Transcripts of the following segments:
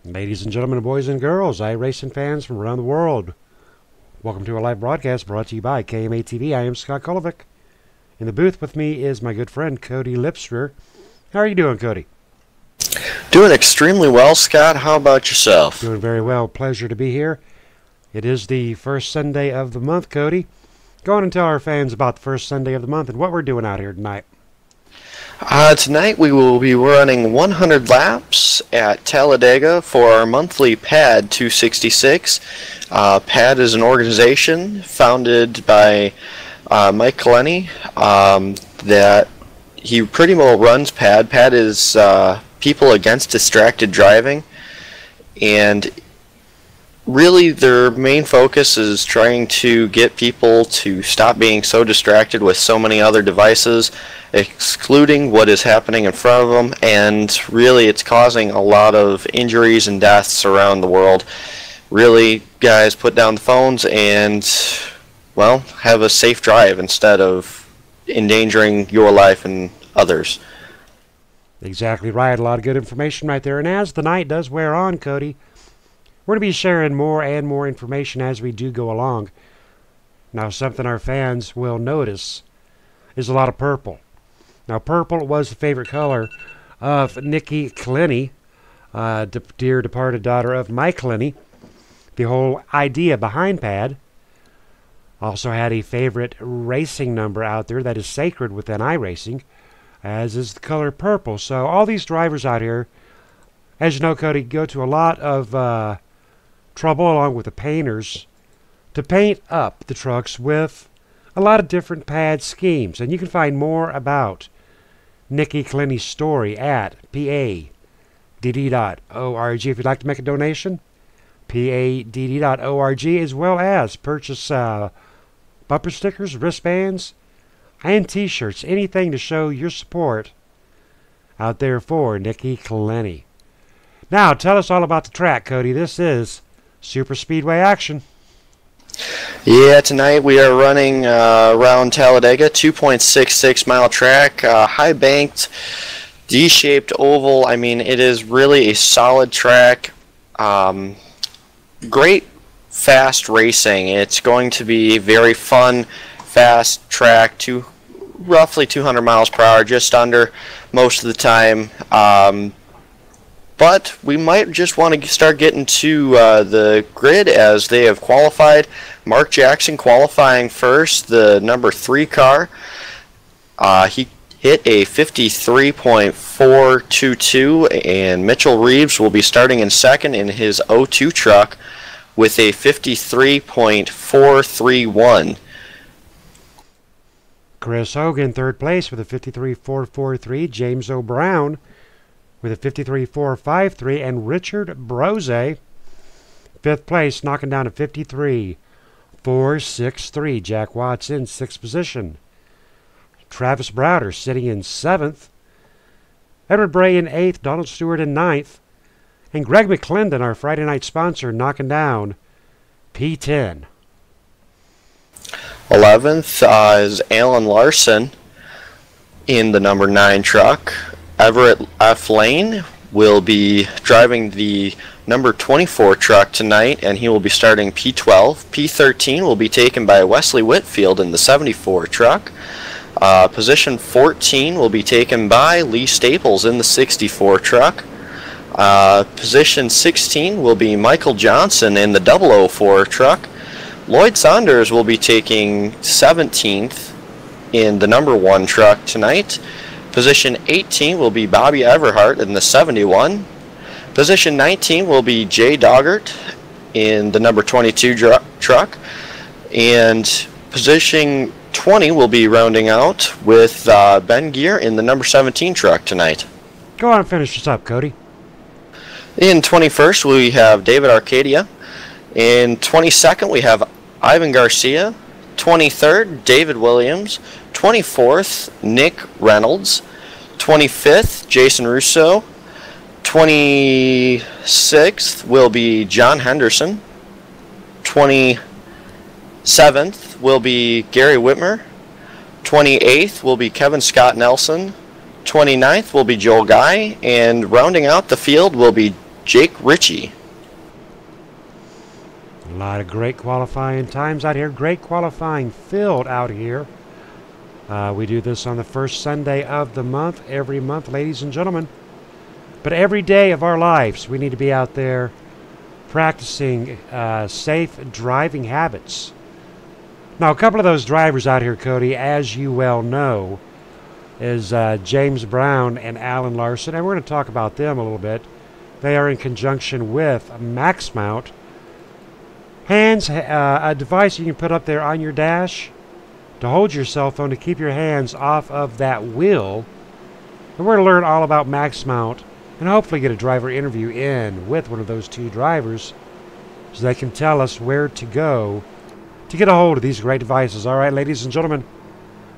Ladies and gentlemen, boys and girls, iRacing fans from around the world, welcome to a live broadcast brought to you by KMA TV. I am Scott Kolovic. In the booth with me is my good friend Cody Lipster. How are you doing, Cody? Doing extremely well, Scott. How about yourself? Doing very well. Pleasure to be here. It is the first Sunday of the month, Cody. Go on and tell our fans about the first Sunday of the month and what we're doing out here tonight. Tonight we will be running 100 laps at Talladega for our monthly PAD 266. PAD is an organization founded by Mike Kaleny that he pretty well runs PAD. PAD is People Against Distracted Driving, and really their main focus is trying to get people to stop being so distracted with so many other devices, excluding what is happening in front of them, and really it's causing a lot of injuries and deaths around the world. Really, guys, put down the phones and, well, have a safe drive instead of endangering your life and others. Exactly right. A lot of good information right there. And as the night does wear on, Cody, we're going to be sharing more and more information as we do go along. Now, something our fans will notice is a lot of purple. Now, purple was the favorite color of Nikki Kaleny, dear departed daughter of Mike Kaleny. The whole idea behind PAD also had a favorite racing number out there that is sacred within iRacing, as is the color purple. So all these drivers out here, as you know, Cody, go to a lot of trouble along with the painters to paint up the trucks with a lot of different PAD schemes. And you can find more about Nikki Kaleny's story at padd.org. If you'd like to make a donation, padd.org, as well as purchase bumper stickers, wristbands, and t-shirts, anything to show your support out there for Nikki Kaleny. Now, tell us all about the track, Cody. This is Super Speedway action. Yeah, tonight we are running around Talladega, 2.66 mile track, high banked, D-shaped oval. I mean, it is really a solid track. Great fast racing. It's going to be very fun, fast track, to roughly 200 miles per hour, just under most of the time. But we might just want to start getting to the grid as they have qualified. Mark Jackson qualifying first, the number 3 car. He hit a 53.422, and Mitchell Reeves will be starting in second in his O2 truck with a 53.431. Chris Hogan, third place with a 53.443. James O'Brown with a 53.453. And Richard Brose, fifth place, knocking down a 53.463. Jack Watts in sixth position. Travis Browder sitting in seventh. Edward Bray in eighth. Donald Stewart in ninth. And Greg McClendon, our Friday night sponsor, knocking down P10. 11th is Alan Larson in the number 9 truck. Everett F. Lane will be driving the number 24 truck tonight, and he will be starting P12. P13 will be taken by Wesley Whitfield in the 74 truck. Position 14 will be taken by Lee Staples in the 64 truck. Position 16 will be Michael Johnson in the 004 truck. Lloyd Saunders will be taking 17th in the number 1 truck tonight. Position 18 will be Bobby Everhart in the 71. Position 19 will be Jay Doggart in the number 22 truck. And position 20 will be rounding out with Ben Gear in the number 17 truck tonight. Go on and finish this up, Cody. In 21st, we have David Arcadia. In 22nd, we have Ivan Garcia. 23rd, David Williams. 24th, Nick Reynolds. 25th, Jason Russo. 26th will be John Henderson. 27th will be Gary Whitmer. 28th will be Kevin Scott Nelson. 29th will be Joel Guy. And rounding out the field will be Jake Ritchie. A lot of great qualifying times out here. Great qualifying field out here. We do this on the first Sunday of the month, every month, ladies and gentlemen. But every day of our lives, we need to be out there practicing safe driving habits. Now, a couple of those drivers out here, Cody, as you well know, is James Brown and Alan Larson, and we're going to talk about them a little bit. They are in conjunction with MaxMount. Hands, a device you can put up there on your dash to hold your cell phone to keep your hands off of that wheel. And we're going to learn all about MaxMount and hopefully get a driver interview in with one of those two drivers so they can tell us where to go to get a hold of these great devices. All right, ladies and gentlemen,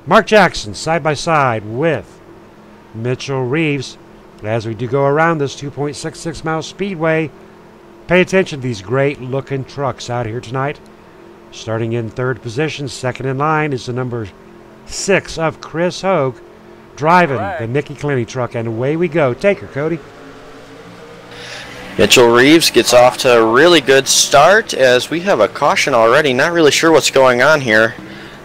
Mark Jackson side by side with Mitchell Reeves. As we do go around this 2.66 mile speedway, pay attention to these great looking trucks out here tonight. Starting in third position, second in line is the number 6 of Chris Hogue, driving the Mickey Clenny truck, and away we go. Take her, Cody. Mitchell Reeves gets off to a really good start as we have a caution already. Not really sure what's going on here.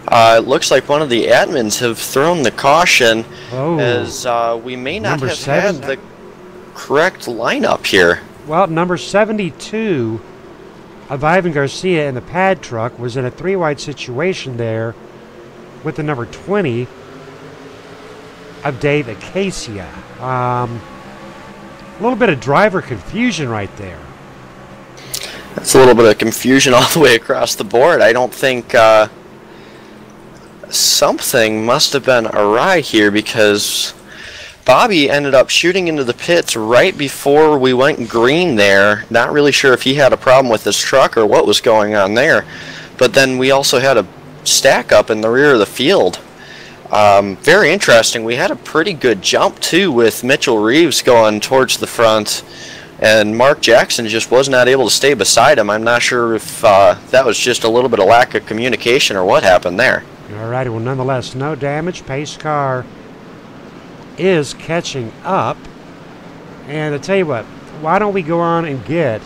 It looks like one of the admins have thrown the caution as we may not have had the correct lineup here. Well, number 72 of Ivan Garcia in the pad truck was in a 3-wide situation there with the number 20 of Dave Acacia. A little bit of driver confusion right there. That's a little bit of confusion all the way across the board. I don't think something must have been awry here because Bobby ended up shooting into the pits right before we went green there. Not really sure if he had a problem with his truck or what was going on there. But then we also had a stack up in the rear of the field. Very interesting. We had a pretty good jump too with Mitchell Reeves going towards the front, and Mark Jackson just was not able to stay beside him. I'm not sure if that was just a little bit of lack of communication or what happened there. Alrighty, well, nonetheless, no damage. Pace car is catching up. And I tell you what, why don't we go on and get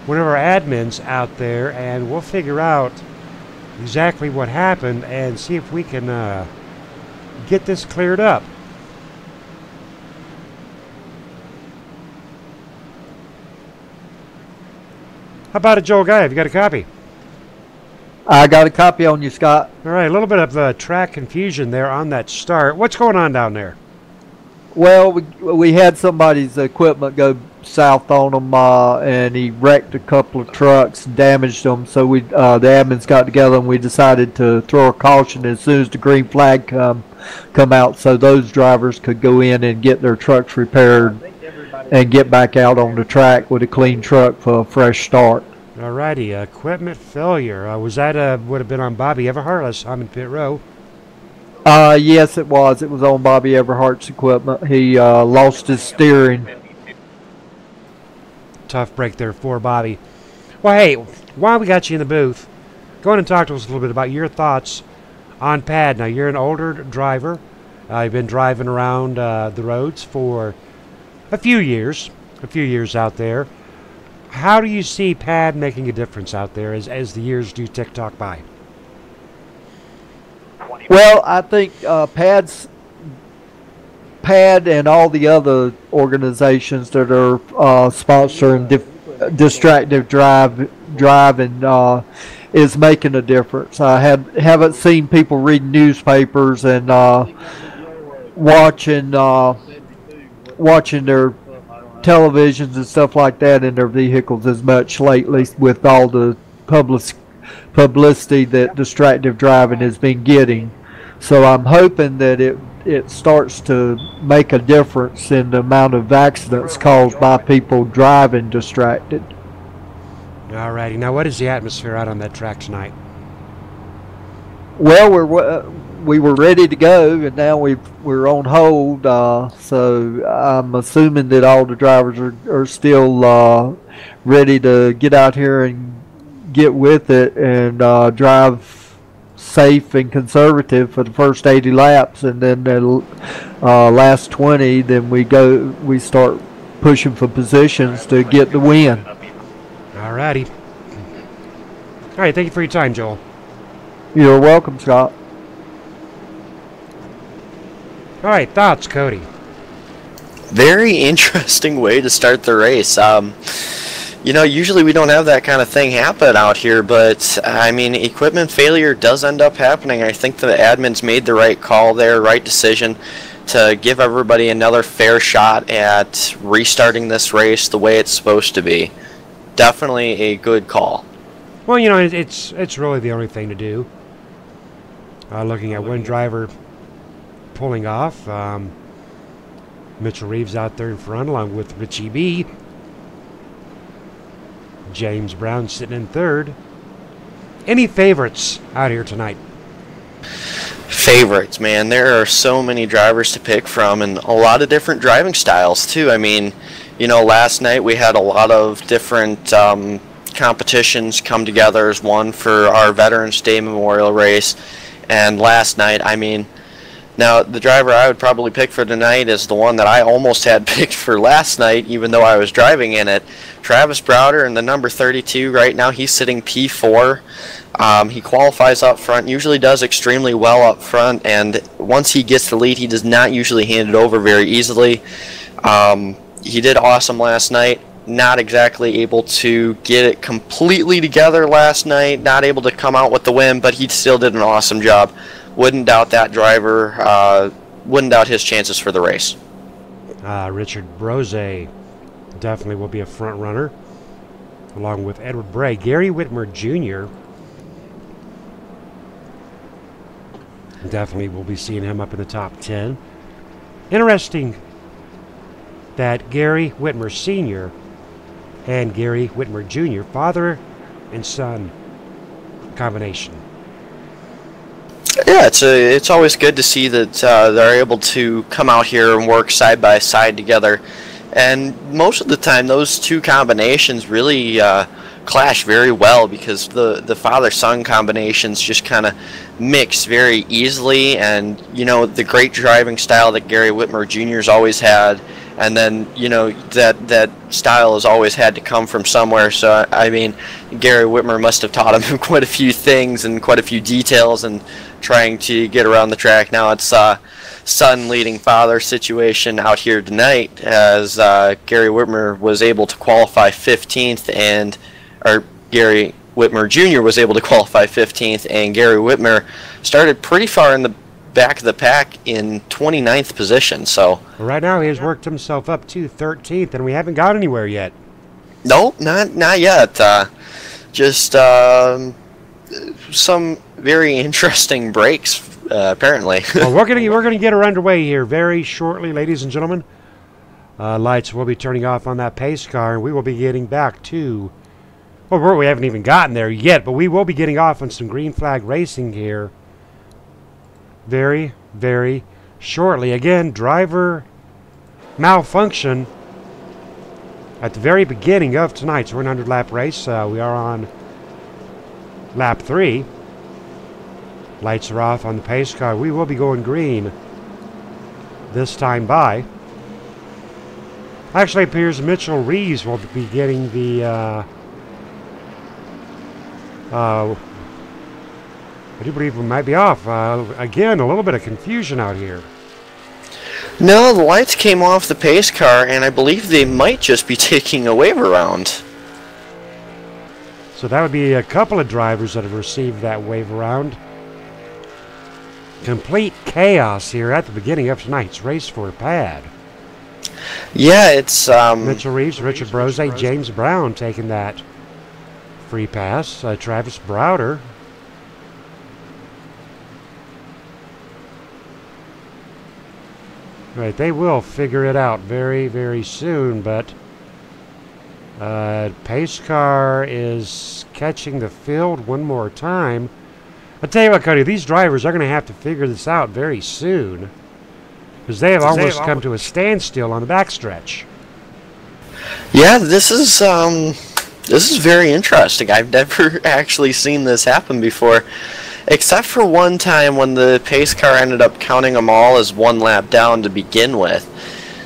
one of our admins out there and we'll figure out exactly what happened and see if we can get this cleared up. How about it, Joel Guy? Have you got a copy? I got a copy on you, Scott. All right, a little bit of track confusion there on that start. What's going on down there? Well, we had somebody's equipment go south on them, and he wrecked a couple of trucks, damaged them. So we, the admins got together and we decided to throw a caution as soon as the green flag come out, so those drivers could go in and get their trucks repaired and get back out on the track with a clean truck for a fresh start. Alrighty, equipment failure. Was that would have been on Bobby Everhart? I'm in pit row. Yes, it was. It was on Bobby Everhart's equipment. He lost his steering. Tough break there for Bobby. Well, hey, while we got you in the booth, go ahead and talk to us a little bit about your thoughts on pad. Now, you're an older driver. You've been driving around the roads for a few years out there. How do you see pad making a difference out there as the years do tick-tock by? Well, I think PAD and all the other organizations that are sponsoring distractive driving is making a difference. I haven't seen people reading newspapers and watching their televisions and stuff like that in their vehicles as much lately with all the publicity that distractive driving has been getting. So I'm hoping that it starts to make a difference in the amount of accidents caused by people driving distracted. Alrighty, now what is the atmosphere out on that track tonight? Well, we were ready to go, and now we're on hold. So I'm assuming that all the drivers are still ready to get out here and get with it and drive safe and conservative for the first 80 laps, and then the last 20. Then we start pushing for positions to get the win. Alrighty. All right, thank you for your time, Joel. You're welcome, Scott. All right, thoughts, Cody? Very interesting way to start the race. You know, usually we don't have that kind of thing happen out here, but I mean, equipment failure does end up happening. I think the admins made the right call there, right decision to give everybody another fair shot at restarting this race the way it's supposed to be. Definitely a good call. Well, you know, it's really the only thing to do. Looking at one driver pulling off. Mitchell Reeves out there in front along with Richie B. James Brown sitting in third. Any favorites out here tonight? Favorites, man. There are so many drivers to pick from and a lot of different driving styles, too. I mean, you know, last night we had a lot of different competitions come together as one for our Veterans Day Memorial Race. And last night, I mean, now the driver I would probably pick for tonight is the one that I almost had picked for last night, even though I was driving in it. Travis Browder in the number 32 right now. He's sitting P4. He qualifies up front, usually does extremely well up front, and once he gets the lead, he does not usually hand it over very easily. He did awesome last night. Not exactly able to get it completely together last night, not able to come out with the win, but he still did an awesome job. Wouldn't doubt that driver, wouldn't doubt his chances for the race. Richard Brose definitely will be a front runner, along with Edward Bray. Gary Whitmer Jr. definitely will be seeing him up in the top 10. Interesting that Gary Whitmer Sr. and Gary Whitmer Jr., father and son combination. Yeah, it's always good to see that they're able to come out here and work side by side together. And most of the time, those two combinations really clash very well because the father-son combinations just kind of mix very easily. And, you know, the great driving style that Gary Whitmer Jr.'s always had, and then, you know, that style has always had to come from somewhere. So, I mean, Gary Whitmer must have taught him quite a few things and quite a few details and trying to get around the track. Now it's son leading father situation out here tonight, as Gary Whitmer was able to qualify 15th, or Gary Whitmer Jr. was able to qualify 15th, and Gary Whitmer started pretty far in the back of the pack in 29th position. So right now he has worked himself up to 13th, and we haven't got anywhere yet. No, not yet. Just some very interesting breaks, apparently. Well, we're gonna get her underway here very shortly, ladies and gentlemen. Lights will be turning off on that pace car, and we will be getting back to. Well, we haven't even gotten there yet, but we will be getting off on some green flag racing here very, very shortly. Again, driver malfunction at the very beginning of tonight's 100-lap race. We are on lap 3. Lights are off on the pace car. We will be going green this time by. Actually, it appears Mitchell Reeves will be getting the I do believe we might be off. Again, a little bit of confusion out here. No, the lights came off the pace car, and I believe they might just be taking a wave around. So that would be a couple of drivers that have received that wave around. Complete chaos here at the beginning of tonight's race for Pad. Yeah, it's Mitchell Reeves, Richard Brose, James Brown taking that free pass. Travis Browder. Right, they will figure it out very, very soon, but pace car is catching the field one more time. I'll tell you what, Cody, these drivers are going to have to figure this out very soon, because they have almost come to a standstill on the backstretch. Yeah, this is very interesting. I've never actually seen this happen before, except for one time when the pace car ended up counting them all as one lap down to begin with.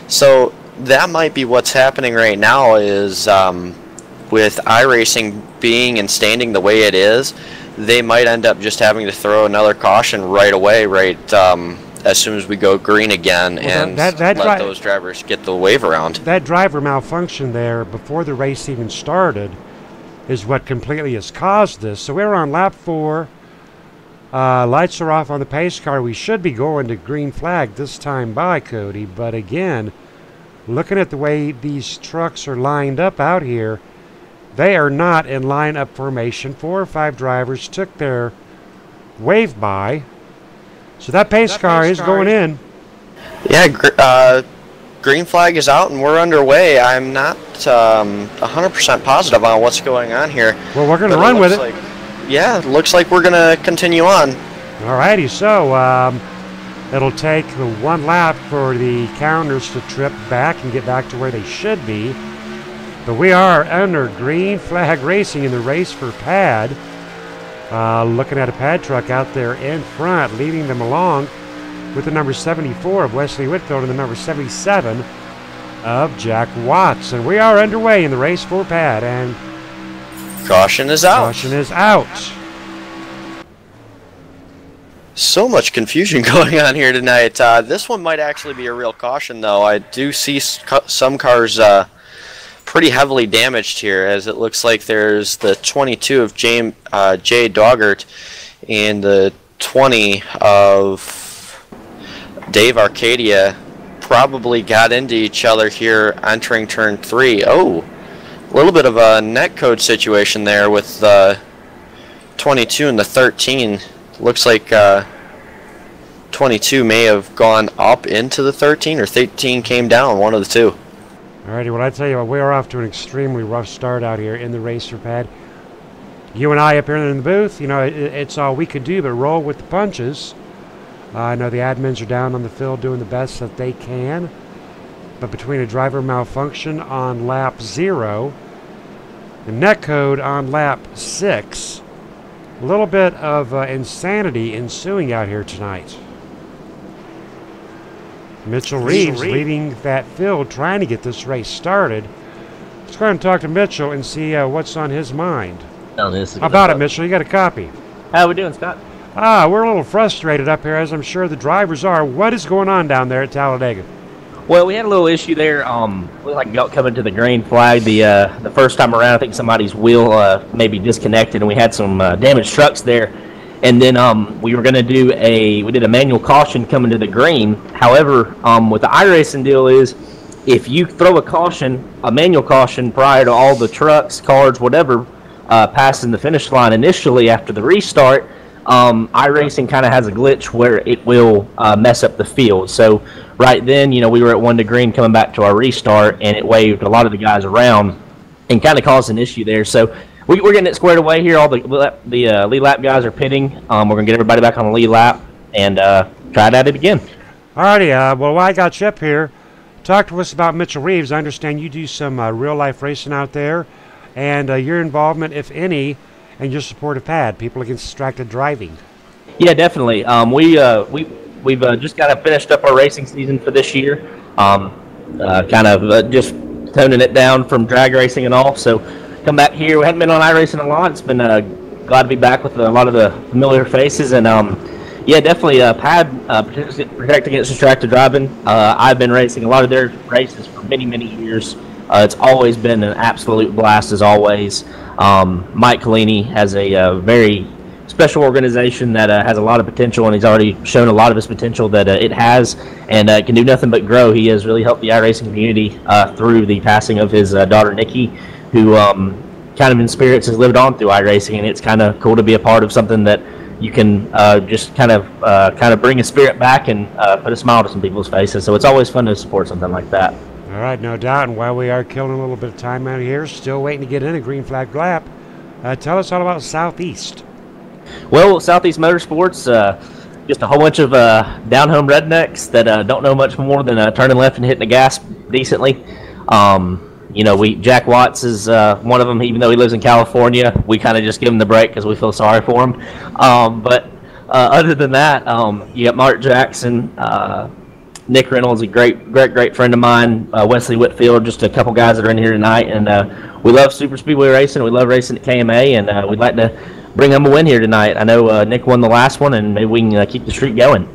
So that might be what's happening right now is with iRacing being and standing the way it is, they might end up just having to throw another caution right away, as soon as we go green again, and let those drivers get the wave around. That driver malfunction there before the race even started is what completely has caused this. So we're on lap 4. Lights are off on the pace car. We should be going to green flag this time by, Cody. But again, looking at the way these trucks are lined up out here, they are not in line-up formation. 4 or 5 drivers took their wave by. So that pace car is going in. Yeah, green flag is out and we're underway. I'm not 100% positive on what's going on here. Well, we're going to run with it. Yeah, it looks like we're going to continue on. Alrighty, so it'll take the 1 lap for the counters to trip back and get back to where they should be. But we are under green flag racing in the race for Pad. Looking at a Pad truck out there in front, leading them along with the number 74 of Wesley Whitfield and the number 77 of Jack Watts. And we are underway in the race for Pad. And caution is out. Caution is out. So much confusion going on here tonight. This one might actually be a real caution, though. I do see some cars pretty heavily damaged here, as it looks like there's the 22 of Jay Doggart and the 20 of Dave Arcadia probably got into each other here entering turn 3. Oh, a little bit of a netcode situation there with the 22 and the 13. Looks like 22 may have gone up into the 13, or 13 came down, one of the two. Alrighty, well, I tell you what, we are off to an extremely rough start out here in the race for Pad. You and I up here in the booth, you know, it's all we could do but roll with the punches. I know the admins are down on the field doing the best that they can, but between a driver malfunction on lap 0 and netcode on lap 6, a little bit of insanity ensuing out here tonight. Mitchell Reeves leading that field, trying to get this race started. Let's go ahead and talk to Mitchell and see what's on his mind. How about it, Mitchell? You got a copy? How we doing, Scott? We're a little frustrated up here, as I'm sure the drivers are. What is going on down there at Talladega? Well, we had a little issue there. Looked like coming to the green flag the first time around. I think somebody's wheel maybe disconnected, and we had some damaged trucks there. And then we were going to do we did a manual caution coming to the green. However, what the iRacing deal is, if you throw a manual caution prior to all the trucks, cars, whatever, passing the finish line initially after the restart, iRacing kind of has a glitch where it will mess up the field. So right then, you know, we were at 1 to green coming back to our restart, and it waved a lot of the guys around and kind of caused an issue there. So we're getting it squared away here. All the lead lap guys are pitting. We're going to get everybody back on the lead lap and try it at it again. Alrighty, well, while I got you up here, talk to us about Mitchell Reeves. I understand you do some real-life racing out there, and your involvement, if any, and your support of PAD, People Against Distracted Driving. Yeah, definitely. We've just kind of finished up our racing season for this year. Just toning it down from drag racing and all. So come back here. We hadn't been on iRacing a lot. It's been glad to be back with a lot of the familiar faces. And yeah, definitely PAD, Protect Against Distracted Driving. I've been racing a lot of their races for many, many years. It's always been an absolute blast, as always. Mike Collini has a very special organization that has a lot of potential, and he's already shown a lot of his potential that it has, and it can do nothing but grow. He has really helped the iRacing community through the passing of his daughter, Nikki, who kind of in spirits has lived on through iRacing, and it's kind of cool to be a part of something that you can just kind of bring a spirit back and put a smile to some people's faces. So it's always fun to support something like that. All right, no doubt. And while we are killing a little bit of time out here, still waiting to get in a green flag lap, tell us all about Southeast. Well, Southeast Motorsports, just a whole bunch of down-home rednecks that don't know much more than turning left and hitting the gas decently. Jack Watts is one of them. Even though he lives in California, we kind of just give him the break because we feel sorry for him. But other than that, you got Mark Jackson, Nick Reynolds, a great friend of mine. Wesley Whitfield, just a couple guys that are in here tonight, and we love super speedway racing. We love racing at KMA, and we'd like to bring them a win here tonight. I know Nick won the last one, and maybe we can keep the streak going.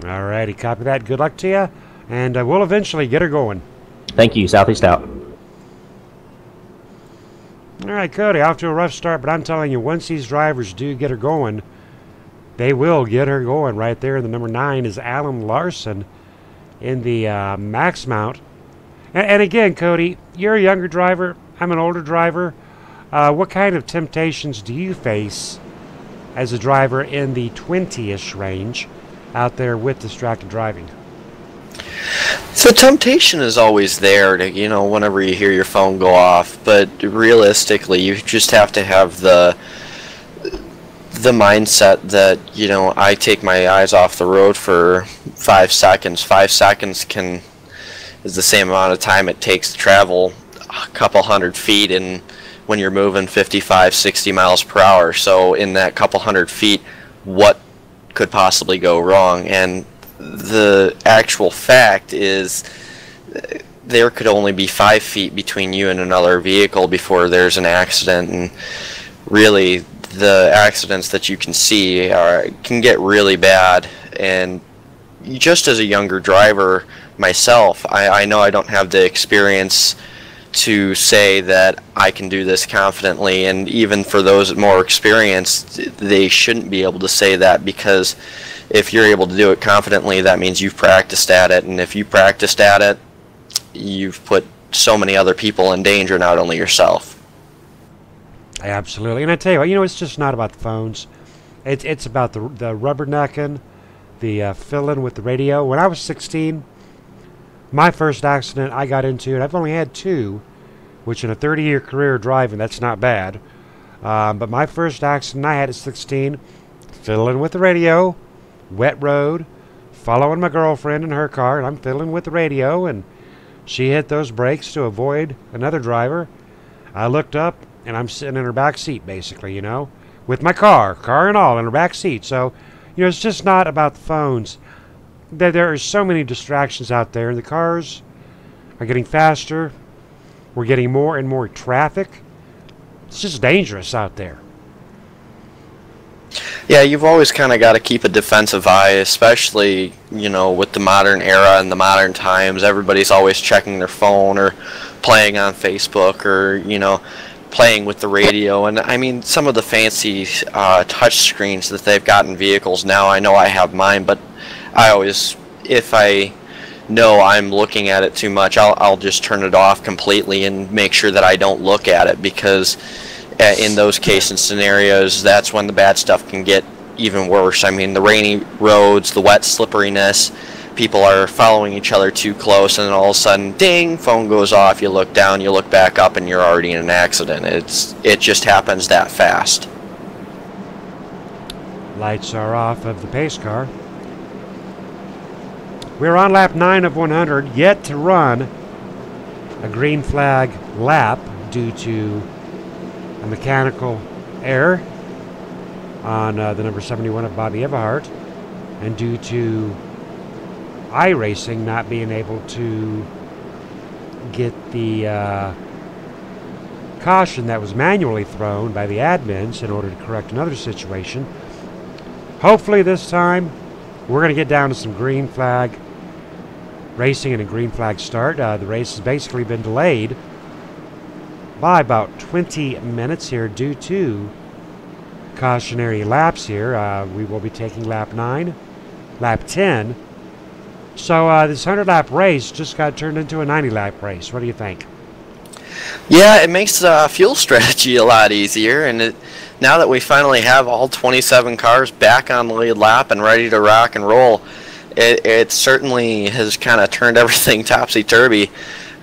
All righty, copy that. Good luck to you, and we'll eventually get her going. Thank you, Southeast out. All right, Cody, off to a rough start, but I'm telling you, once these drivers do get her going, they will get her going. Right there in the number 9 is Alan Larson in the Max Mount. And again, Cody, you're a younger driver. I'm an older driver. What kind of temptations do you face as a driver in the 20-ish range out there with distracted driving? So temptation is always there to, you know, whenever you hear your phone go off, but realistically you just have to have the mindset that, you know, I take my eyes off the road for 5 seconds. 5 seconds is the same amount of time it takes to travel a couple hundred feet in when you're moving 55, 60 miles per hour. So in that couple hundred feet, what could possibly go wrong? And the actual fact is there could only be 5 feet between you and another vehicle before there's an accident, and really the accidents that you can see can get really bad. And just as a younger driver myself, I know I don't have the experience to say that I can do this confidently, and even for those more experienced, they shouldn't be able to say that, because if you're able to do it confidently, that means you've practiced at it, and if you practiced at it, you've put so many other people in danger, not only yourself. Absolutely. And I tell you what, you know, it's just not about the phones. It's about the rubbernecking, the fiddling with the radio. When I was 16, my first accident I got into, and I've only had 2, which in a 30-year career driving, that's not bad. But my first accident I had at 16, fiddling with the radio, wet road, following my girlfriend in her car, and I'm fiddling with the radio, and she hit those brakes to avoid another driver. I looked up, and I'm sitting in her back seat, basically, you know, with my car and all, in her back seat. So, you know, it's just not about the phones. There are so many distractions out there, and the cars are getting faster. We're getting more and more traffic. It's just dangerous out there. Yeah, you've always kind of got to keep a defensive eye, especially, you know, with the modern era and the modern times. Everybody's always checking their phone or playing on Facebook or, you know, playing with the radio. And I mean, some of the fancy touch screens that they've got in vehicles now, I know I have mine, but I always, if I know I'm looking at it too much, I'll just turn it off completely and make sure that I don't look at it, because in those case and scenarios, that's when the bad stuff can get even worse. I mean, the rainy roads, the wet slipperiness, people are following each other too close, and then all of a sudden, ding, phone goes off, you look down, you look back up, and you're already in an accident. It just happens that fast. Lights are off of the pace car. We're on lap 9 of 100, yet to run a green flag lap due to a mechanical error on the number 71 of Bobby Everhart, and due to iRacing not being able to get the caution that was manually thrown by the admins in order to correct another situation. Hopefully this time we're going to get down to some green flag racing and a green flag start. The race has basically been delayed by about 20 minutes here due to cautionary laps here. We will be taking lap 9, lap 10. So this 100-lap race just got turned into a 90-lap race. What do you think? Yeah, it makes fuel strategy a lot easier, and now that we finally have all 27 cars back on the lead lap and ready to rock and roll, it certainly has kind of turned everything topsy-turvy.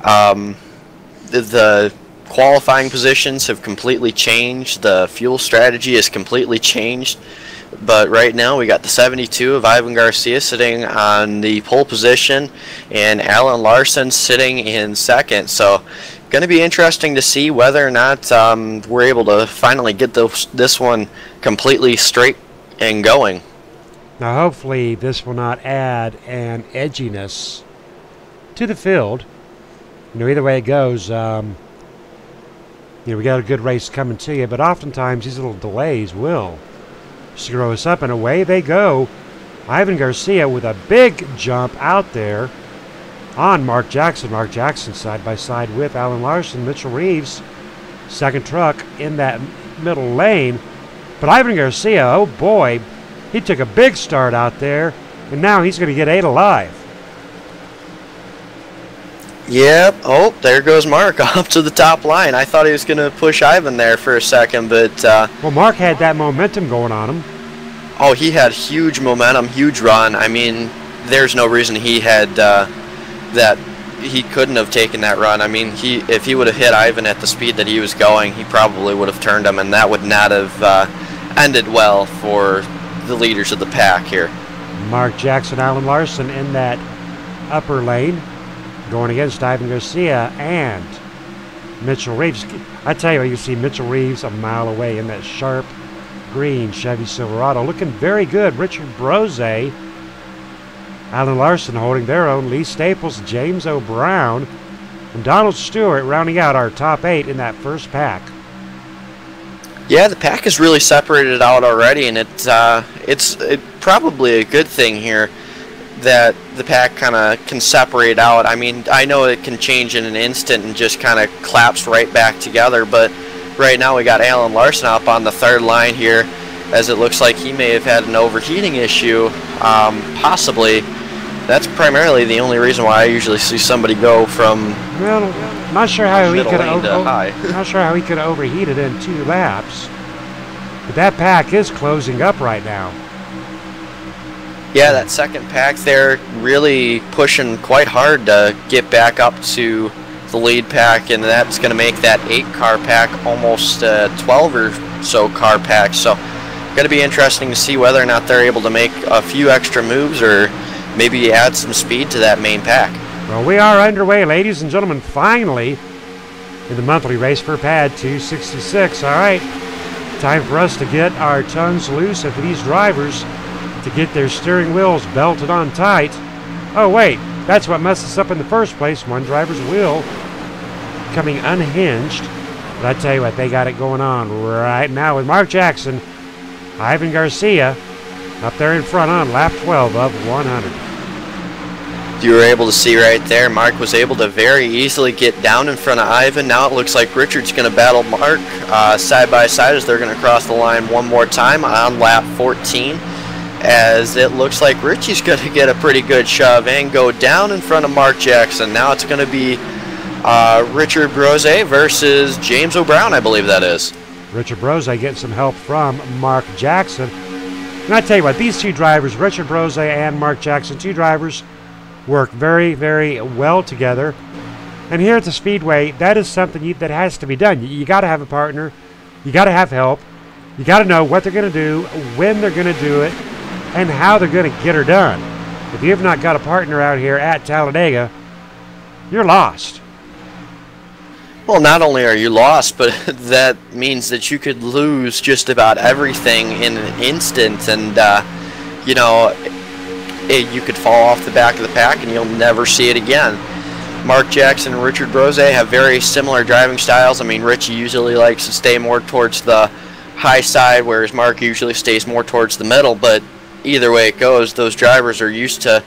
The qualifying positions have completely changed. The fuel strategy is completely changed. But right now we got the 72 of Ivan Garcia sitting on the pole position and Alan Larson sitting in second. So going to be interesting to see whether or not we're able to finally get this one completely straight and going. Now, hopefully, this will not add an edginess to the field. Either way it goes, we got a good race coming to you, but oftentimes these little delays will screw us up, and away they go. Ivan Garcia with a big jump out there on Mark Jackson. Mark Jackson side by side with Alan Larson. Mitchell Reeves, second truck in that middle lane. But Ivan Garcia, oh boy, he took a big start out there, and now he's going to get 8 alive. Yep. Oh, there goes Mark up to the top line. I thought he was going to push Ivan there for a second, but... well, Mark had that momentum going on him. Oh, he had huge momentum, huge run. I mean, there's no reason he had that he couldn't have taken that run. I mean, if he would have hit Ivan at the speed that he was going, he probably would have turned him, and that would not have ended well for the leaders of the pack here. Mark Jackson, Alan Larson in that upper lane, going against Ivan Garcia and Mitchell Reeves. I tell you, you see Mitchell Reeves a mile away in that sharp green Chevy Silverado, looking very good. Richard Brose, Alan Larson holding their own. Lee Staples, James O'Brown, and Donald Stewart rounding out our top 8 in that first pack. Yeah, the pack is really separated out already, and it's probably a good thing here that the pack kind of can separate out. I mean, I know it can change in an instant and just kind of collapse right back together, but right now we got Alan Larson up on the third line here, as it looks like he may have had an overheating issue, possibly. That's primarily the only reason why I usually see somebody go from... Well, not sure how he could not sure how he could have overheated in 2 laps. But that pack is closing up right now. Yeah, that second pack there really pushing quite hard to get back up to the lead pack, and that's going to make that 8-car pack almost 12 or so car pack. So going to be interesting to see whether or not they're able to make a few extra moves or maybe add some speed to that main pack. Well, we are underway, ladies and gentlemen, finally in the monthly race for Pad 266. All right, time for us to get our tongues loose and for these drivers to get their steering wheels belted on tight. Oh, wait, that's what messed us up in the first place. One driver's wheel coming unhinged. But I tell you what, they got it going on right now with Mark Jackson, Ivan Garcia up there in front on lap 12 of 100. You were able to see right there, Mark was able to very easily get down in front of Ivan. Now it looks like Richard's going to battle Mark side by side as they're going to cross the line one more time on lap 14. As it looks like Richie's going to get a pretty good shove and go down in front of Mark Jackson. Now it's going to be Richard Brose versus James O'Brown, I believe that is. Richard Brose getting some help from Mark Jackson. And I tell you what, these 2 drivers, Richard Brose and Mark Jackson, 2 drivers, work very, very well together. And here at the Speedway, that is something that has to be done. You got to have a partner. You got to have help. You got to know what they're going to do, when they're going to do it, and how they're going to get her done. If you have not got a partner out here at Talladega, you're lost. Well, not only are you lost, but that means that you could lose just about everything in an instant, and you could fall off the back of the pack and you'll never see it again. Mark Jackson and Richard Brose have very similar driving styles. I mean, Richie usually likes to stay more towards the high side, whereas Mark usually stays more towards the middle, but either way it goes, those drivers are used to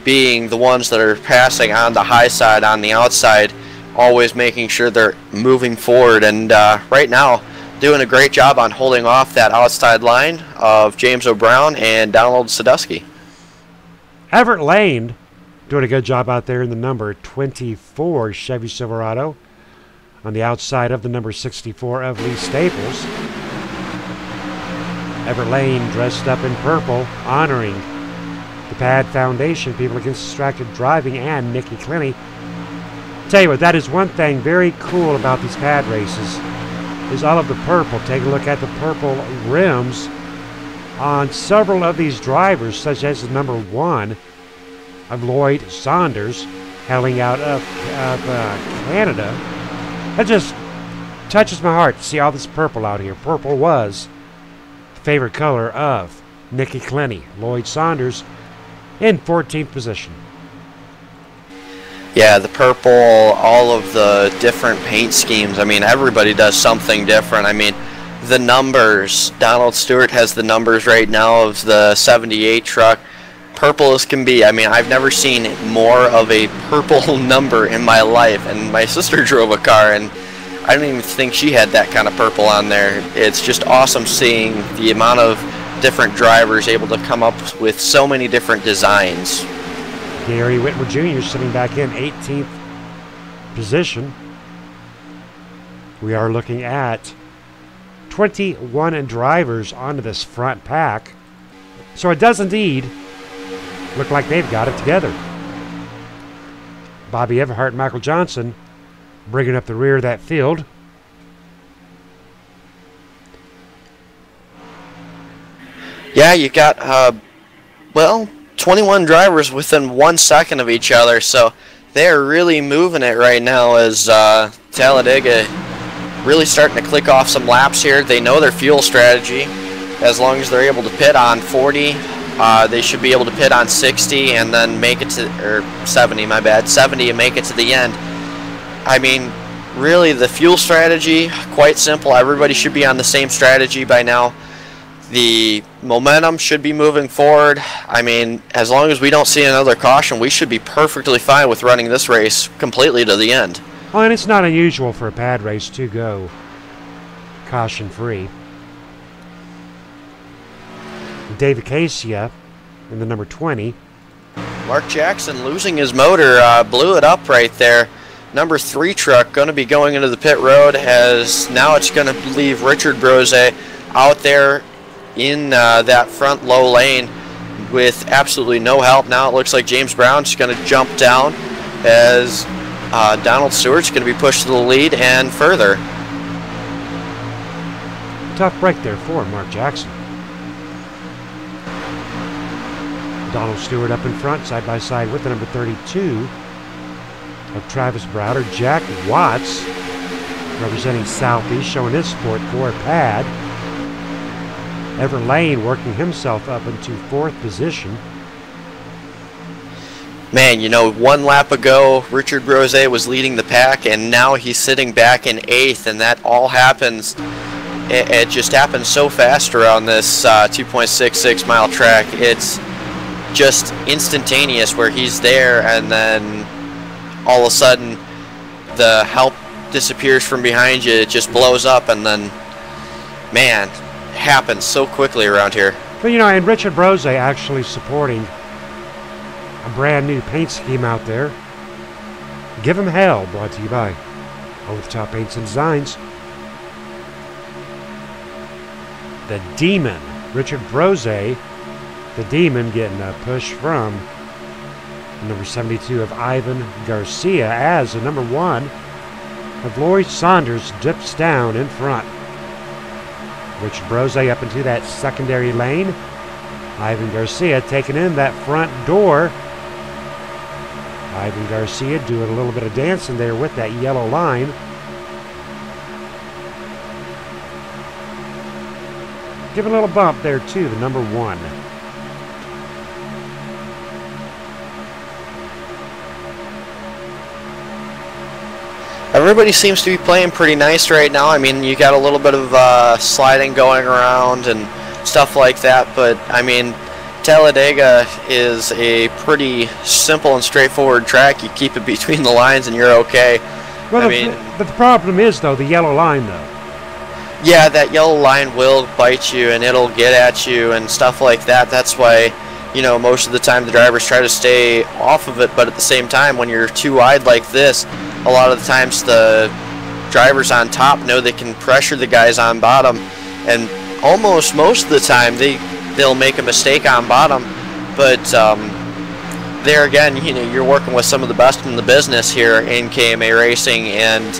being the ones that are passing on the high side, on the outside, always making sure they're moving forward, and right now doing a great job on holding off that outside line of James O'Brown and Donald Sadusky. Everett Lane doing a good job out there in the number 24 Chevy Silverado on the outside of the number 64 of Lee Staples. Everett Lane dressed up in purple, honoring the Pad Foundation, People Against Distracted Driving, and Nikki Clenny. Tell you what, that is one thing very cool about these Pad races, is all of the purple. Take a look at the purple rims on several of these drivers, such as the number 1 of Lloyd Saunders, hailing out of Canada. That just touches my heart to see all this purple out here. Purple was the favorite color of Nikki Clenny. Lloyd Saunders in 14th position. Yeah, the purple, all of the different paint schemes. I mean, everybody does something different. I mean, the numbers. Donald Stewart has the numbers right now of the 78 truck. Purple as can be. I mean, I've never seen more of a purple number in my life. And my sister drove a car, and I don't even think she had that kind of purple on there. It's just awesome seeing the amount of different drivers able to come up with so many different designs. Gary Whitmer Jr. sitting back in 18th position. We are looking at 21 drivers onto this front pack. So it does indeed look like they've got it together. Bobby Everhart and Michael Johnson bringing up the rear of that field. Yeah, you got, well, 21 drivers within 1 second of each other, so they're really moving it right now as Talladega really starting to click off some laps here. They know their fuel strategy. As long as they're able to pit on 40, they should be able to pit on 60 and then make it to, or 70, my bad, 70 and make it to the end. I mean, really the fuel strategy, quite simple. Everybody should be on the same strategy by now. The momentum should be moving forward. I mean, as long as we don't see another caution, we should be perfectly fine with running this race completely to the end. Well, and it's not unusual for a pad race to go caution-free. Dave Acacia in the number 20. Mark Jackson losing his motor, blew it up right there. Number 3 truck going to be going into the pit road, as now it's going to leave Richard Brose out there in that front low lane with absolutely no help. Now it looks like James Brown's going to jump down as Donald Stewart's going to be pushed to the lead and further. Tough break there for Mark Jackson. Donald Stewart up in front, side by side with the number 32 of Travis Browder. Jack Watts representing Southeast, showing his support for pad. Ever Lane working himself up into 4th position. Man, you know, 1 lap ago, Richard Brose was leading the pack, and now he's sitting back in 8th, and that all happens. It just happens so fast around this 2.66 mile track. It's just instantaneous where he's there, and then all of a sudden the help disappears from behind you. It just blows up, and then, man, happens so quickly around here. But you know, and Richard Brose actually supporting a brand new paint scheme out there. Give him hell, brought to you by Over the Top Paints and Designs. The Demon, Richard Brose, the Demon, getting a push from number 72 of Ivan Garcia, as the number 1 of Lloyd Saunders dips down in front. Richard Brose up into that secondary lane. Ivan Garcia taking in that front door. Ivan Garcia doing a little bit of dancing there with that yellow line. Give a little bump there too, the number 1. Everybody seems to be playing pretty nice right now. I mean, you got a little bit of sliding going around and stuff like that, but I mean, Talladega is a pretty simple and straightforward track. You keep it between the lines and you're okay. Well, the problem is, though, the yellow line, though. Yeah, that yellow line will bite you and it'll get at you and stuff like that. That's why, you know, most of the time the drivers try to stay off of it, but at the same time, when you're too wide like this, a lot of the times the drivers on top know they can pressure the guys on bottom, and almost most of the time they'll make a mistake on bottom, but there again, you know, you're working with some of the best in the business here in KMA Racing, and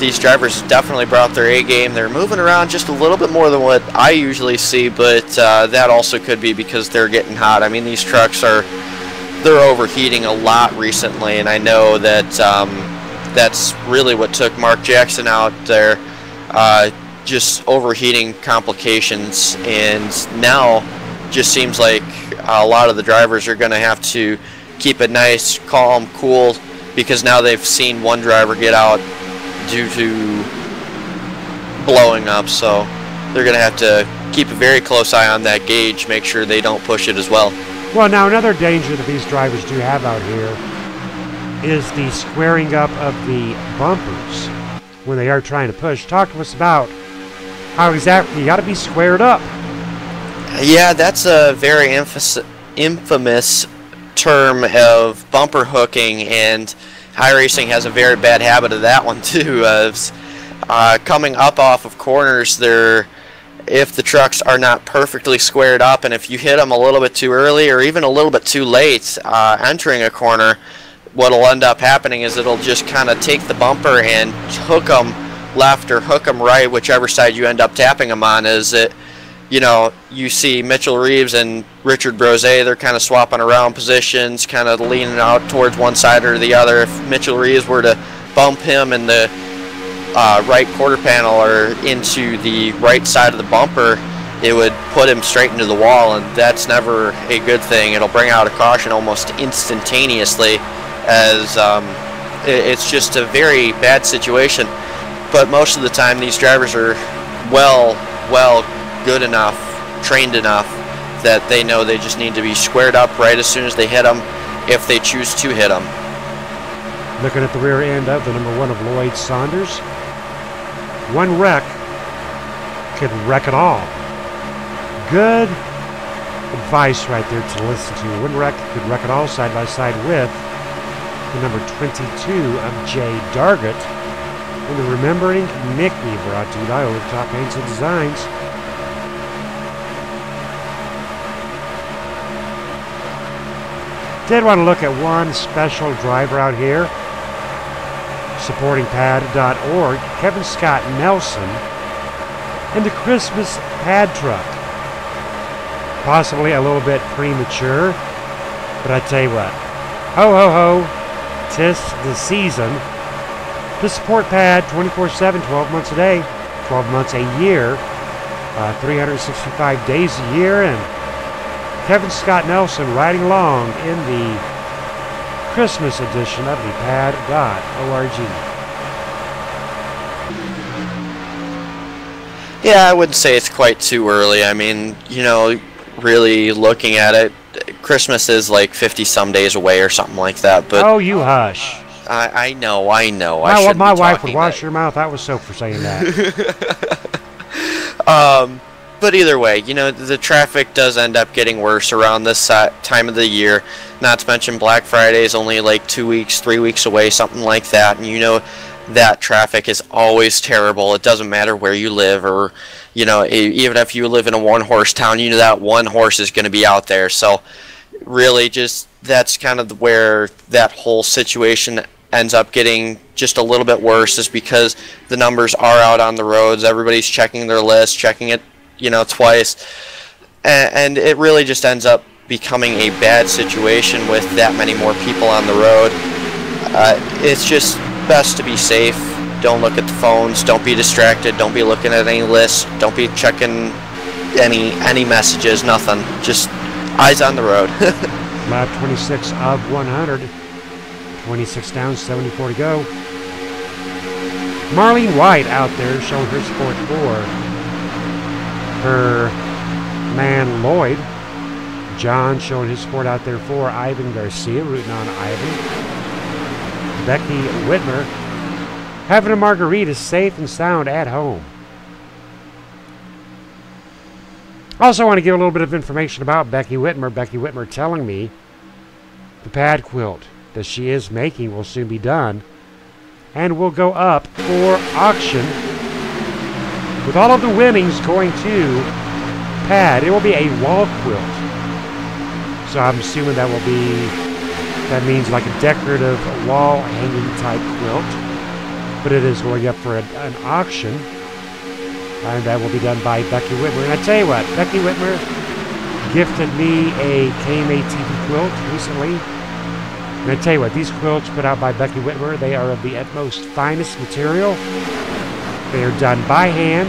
these drivers definitely brought their A game. They're moving around just a little bit more than what I usually see, but that also could be because they're getting hot. I mean, these trucks they're overheating a lot recently, and I know that that's really what took Mark Jackson out there. just overheating complications, and now just seems like a lot of the drivers are going to have to keep it nice, calm, cool, because now they've seen one driver get out due to blowing up, so they're going to have to keep a very close eye on that gauge, make sure they don't push it as well. Well, now another danger that these drivers do have out here is the squaring up of the bumpers when they are trying to push. Talk to us about how exactly you got to be squared up. Yeah, that's a very infamous term of bumper hooking, and iRacing has a very bad habit of that one too. Coming up off of corners, if the trucks are not perfectly squared up, and if you hit them a little bit too early or even a little bit too late entering a corner, what'll end up happening is it'll just kind of take the bumper and hook them left or hook them right, whichever side you end up tapping them on. You see Mitchell Reeves and Richard Brose, they're kind of swapping around positions, kind of leaning out towards one side or the other. If Mitchell Reeves were to bump him in the right quarter panel or into the right side of the bumper, it would put him straight into the wall, and that's never a good thing. It'll bring out a caution almost instantaneously, as it's just a very bad situation. But most of the time these drivers are well good enough, trained enough, that they know they just need to be squared up right as soon as they hit them, if they choose to hit them. Looking at the rear end of the number 1 of Lloyd Saunders. One wreck could wreck it all. Good advice right there to listen to. One wreck could wreck it all, side by side with the number 22 of Jay Dargett. And the Remembering Mickey, brought to you by Overtop Paints and Designs. Did want to look at one special driver out here, supporting pad.org, Kevin Scott Nelson, and the Christmas pad truck. Possibly a little bit premature, but I tell you what, ho ho ho, 'tis the season to support pad 24/7, 12 months a day, 12 months a year, 365 days a year, and Kevin Scott Nelson riding along in the Christmas edition of the pad.org. Yeah, I wouldn't say it's quite too early. I mean, really looking at it, Christmas is like 50 some days away or something like that. But oh, you hush. I know. My wife would wash her mouth. I was so for saying that. But either way, the traffic does end up getting worse around this time of the year. Not to mention Black Friday is only like 2 weeks, 3 weeks away, something like that. And that traffic is always terrible. It doesn't matter where you live, or, even if you live in a one-horse town, that one horse is going to be out there. So really just that's kind of where that whole situation ends up getting just a little bit worse, is because the numbers are out on the roads. Everybody's checking their list, checking it twice, and it really just ends up becoming a bad situation with that many more people on the road. It's just best to be safe. Don't look at the phones, don't be distracted, don't be looking at any lists, don't be checking any messages, nothing. Just eyes on the road. Lap 26 of 100, 26 down, 74 to go. Marlene White out there showing her support for her man Lloyd. John showing his support out there for Ivan Garcia, rooting on Ivan. Becky Whitmer having a margarita safe and sound at home. Also want to give a little bit of information about Becky Whitmer. Becky Whitmer telling me the pad quilt that she is making will soon be done and will go up for auction, with all of the winnings going to pad. It will be a wall quilt. So I'm assuming that means like a decorative wall hanging type quilt. But it is going up for an auction. And that will be done by Becky Whitmer. And I tell you what, Becky Whitmer gifted me a KMA TV quilt recently. And I tell you what, these quilts put out by Becky Whitmer, they are of the utmost finest material. They are done by hand,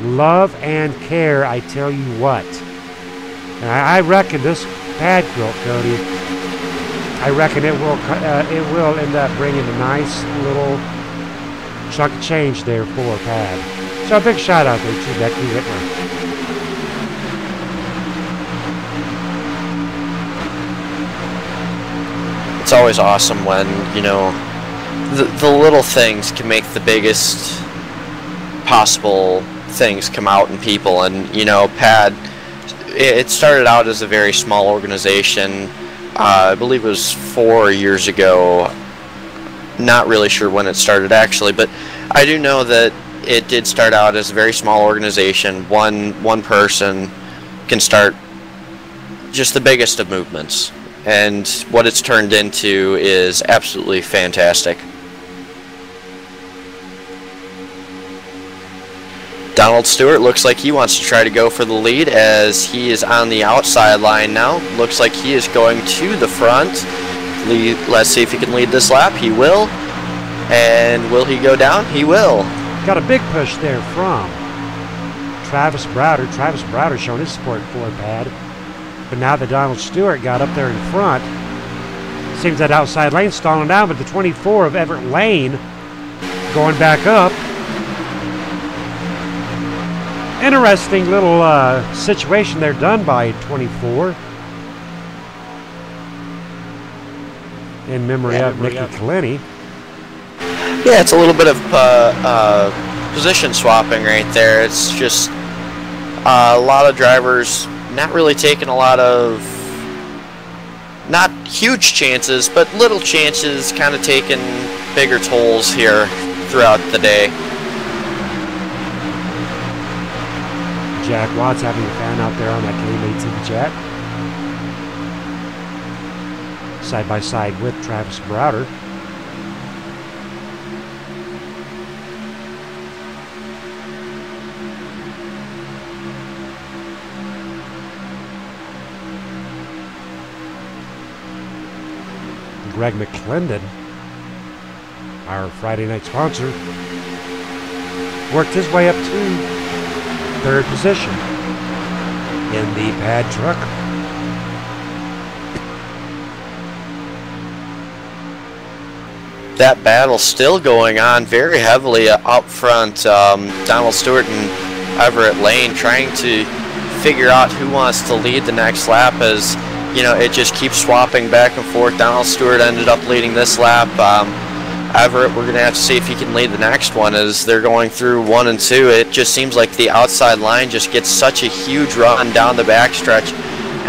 Love and care, I tell you what. And I reckon this pad quilt, Cody, I reckon it will end up bringing a nice little chunk of change there for Pad. So a big shout out there to Becky Whitmer. It's always awesome when, you know, the little things can make the biggest possible things come out in people. And, you know, Pad, it started out as a very small organization. I believe it was 4 years ago. Not really sure when it started actually, but I do know that it did start out as a very small organization. One person can start just the biggest of movements. And what it's turned into is absolutely fantastic. Donald Stewart looks like he wants to try to go for the lead as he is on the outside line now. Looks like he is going to the front. Let's see if he can lead this lap. He will. And will he go down? He will. Got a big push there from Travis Browder. Travis Browder showing his support for Pad. But now that Donald Stewart got up there in front, seems that outside lane stalling down, but the 24 of Everett Lane going back up. Interesting little situation there done by 24. In memory of Mickey Kalini. Yeah, it's a little bit of position swapping right there. It's just a lot of drivers not really taking a lot of, not huge chances, but little chances, kind of taking bigger tolls here throughout the day. Jack Watts having a fan out there on that KM-ATV jet. Side by side with Travis Browder. Greg McClendon, our Friday night sponsor, worked his way up to third position in the Pad truck. That battle still going on very heavily up front. Donald Stewart and Everett Lane trying to figure out who wants to lead the next lap, as you know, it just keeps swapping back and forth. Donald Stewart ended up leading this lap. Everett, we're going to have to see if he can lead the next one as they're going through 1 and 2. It just seems like the outside line just gets such a huge run down the backstretch.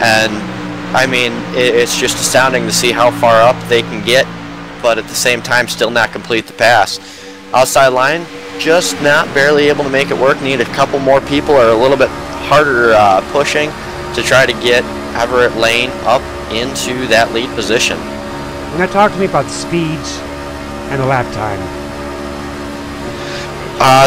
And, I mean, it's just astounding to see how far up they can get, but at the same time still not complete the pass. Outside line, just not barely able to make it work. Need a couple more people or a little bit harder pushing to try to get Everett Lane up into that lead position. Now talk to me about the speeds and the lap time.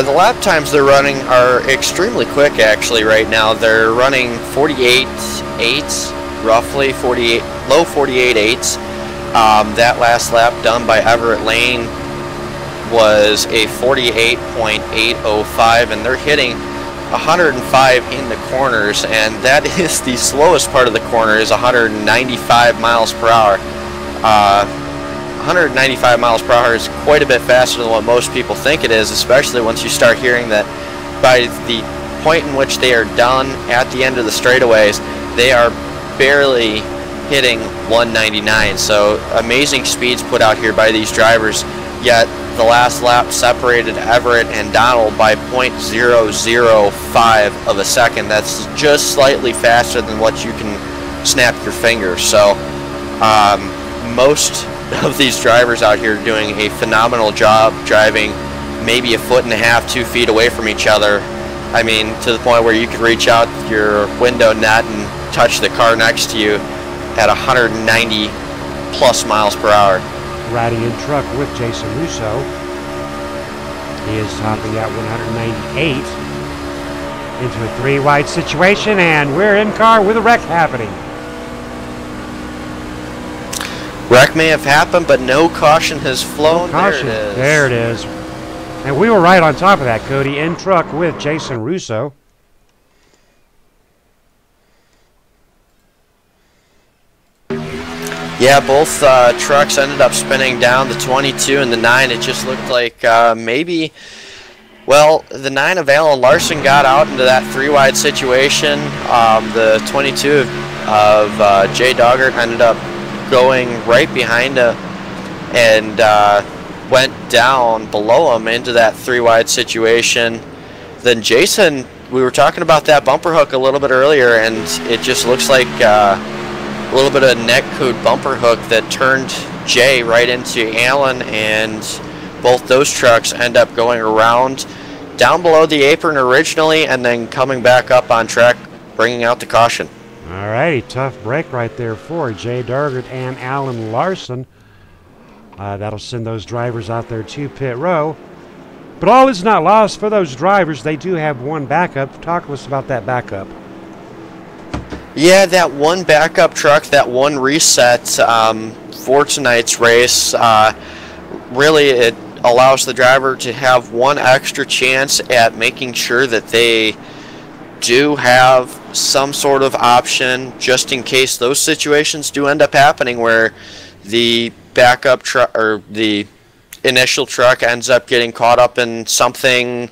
The lap times they're running are extremely quick actually right now. They're running 48.8, roughly 48, low 48.8s. That last lap done by Everett Lane was a 48.805, and they're hitting 105 in the corners, and that is the slowest part of the corner, is 195 miles per hour. 195 miles per hour is quite a bit faster than what most people think it is, especially once you start hearing that by the point in which they are done at the end of the straightaways, they are barely hitting 199. So amazing speeds put out here by these drivers, yet the last lap separated Everett and Donald by 0.005 of a second. That's just slightly faster than what you can snap your fingers. So most of these drivers out here are doing a phenomenal job driving maybe 1.5 to 2 feet away from each other. I mean, to the point where you could reach out your window net and touch the car next to you at 190 plus miles per hour. Riding in truck with Jason Russo. He is topping at 198 into a 3-wide situation, and we're in car with a wreck happening. Wreck may have happened, but no caution has flown. No caution. There it is. And we were right on top of that, Cody, in truck with Jason Russo. Yeah, both trucks ended up spinning down, the 22 and the 9. It just looked like maybe, well, the 9 of Alan Larson got out into that 3-wide situation. The 22 of Jay Doggart ended up going right behind him and went down below him into that 3-wide situation. Then Jason, we were talking about that bumper hook a little bit earlier, and it just looks like a little bit of neck coot bumper hook that turned Jay right into Alan, and both those trucks end up going around down below the apron originally and then coming back up on track, bringing out the caution. Alrighty, tough break right there for Jay Doggart and Alan Larson. That'll send those drivers out there to pit row. But all is not lost for those drivers. They do have one backup. Talk to us about that backup. Yeah, that one backup truck, that one reset for tonight's race, really it allows the driver to have one extra chance at making sure that they do have some sort of option just in case those situations do end up happening where the backup truck or the initial truck ends up getting caught up in something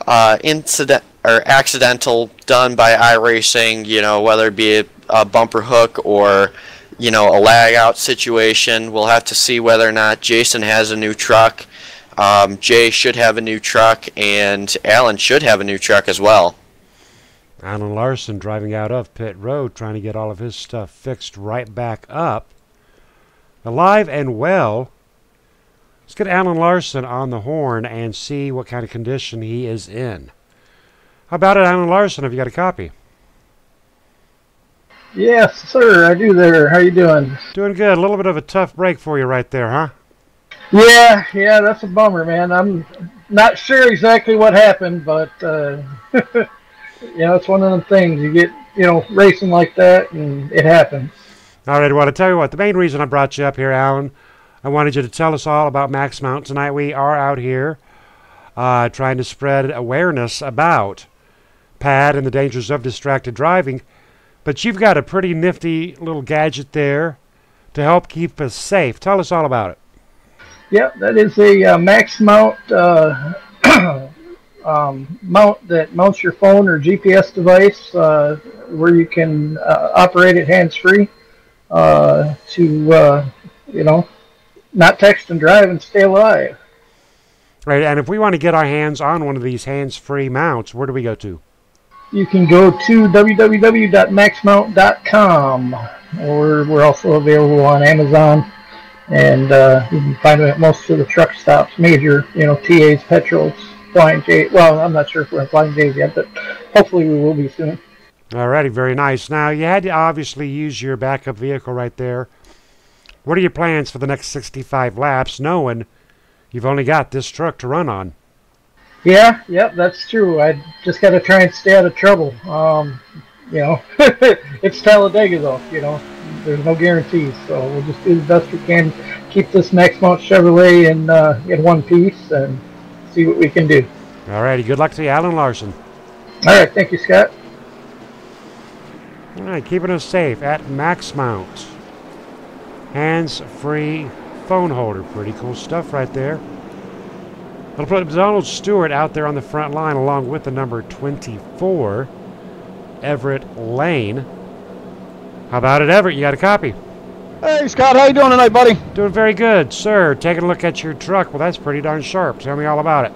accidental done by iRacing, you know, whether it be a bumper hook or, you know, a lag out situation. We'll have to see whether or not Jason has a new truck. Jay should have a new truck, and Alan should have a new truck as well. Alan Larson driving out of pit road, trying to get all of his stuff fixed right back up. Alive and well. Let's get Alan Larson on the horn and see what kind of condition he is in. How about it, Alan Larson? Have you got a copy? Yes, sir, I do there. How you doing? Doing good. A little bit of a tough break for you right there, huh? Yeah, that's a bummer, man. I'm not sure exactly what happened, but, it's one of them things. You get, racing like that, and it happens. All right, well, to tell you what, the main reason I brought you up here, Alan, I wanted you to tell us all about Max Mount tonight. We are out here trying to spread awareness about PAD and the dangers of distracted driving. But you've got a pretty nifty little gadget there to help keep us safe. Tell us all about it. Yep, that is a Max Mount mount that mounts your phone or GPS device where you can operate it hands-free to, not text and drive and stay alive. Right, and if we want to get our hands on one of these hands-free mounts, where do we go to? You can go to www.maxmount.com, or we're also available on Amazon, and you can find them at most of the truck stops, major, TAs, Petros, Flying J. Well, I'm not sure if we're in Flying J's yet, but hopefully we will be soon. Alrighty, very nice. Now, you had to obviously use your backup vehicle right there. What are your plans for the next 65 laps, knowing you've only got this truck to run on? Yeah, that's true. I just got to try and stay out of trouble. It's Talladega, though. There's no guarantees, so we'll just do the best we can. Keep this Max Mount Chevrolet in one piece and see what we can do. Alrighty, good luck to you, Alan Larson. All right, thank you, Scott. All right, keeping us safe at Max Mount. Hands-free phone holder. Pretty cool stuff right there. I'll put Donald Stewart out there on the front line along with the number 24, Everett Lane. How about it, Everett? You got a copy? Hey, Scott. How you doing tonight, buddy? Doing very good, sir. Taking a look at your truck. Well, that's pretty darn sharp. Tell me all about it.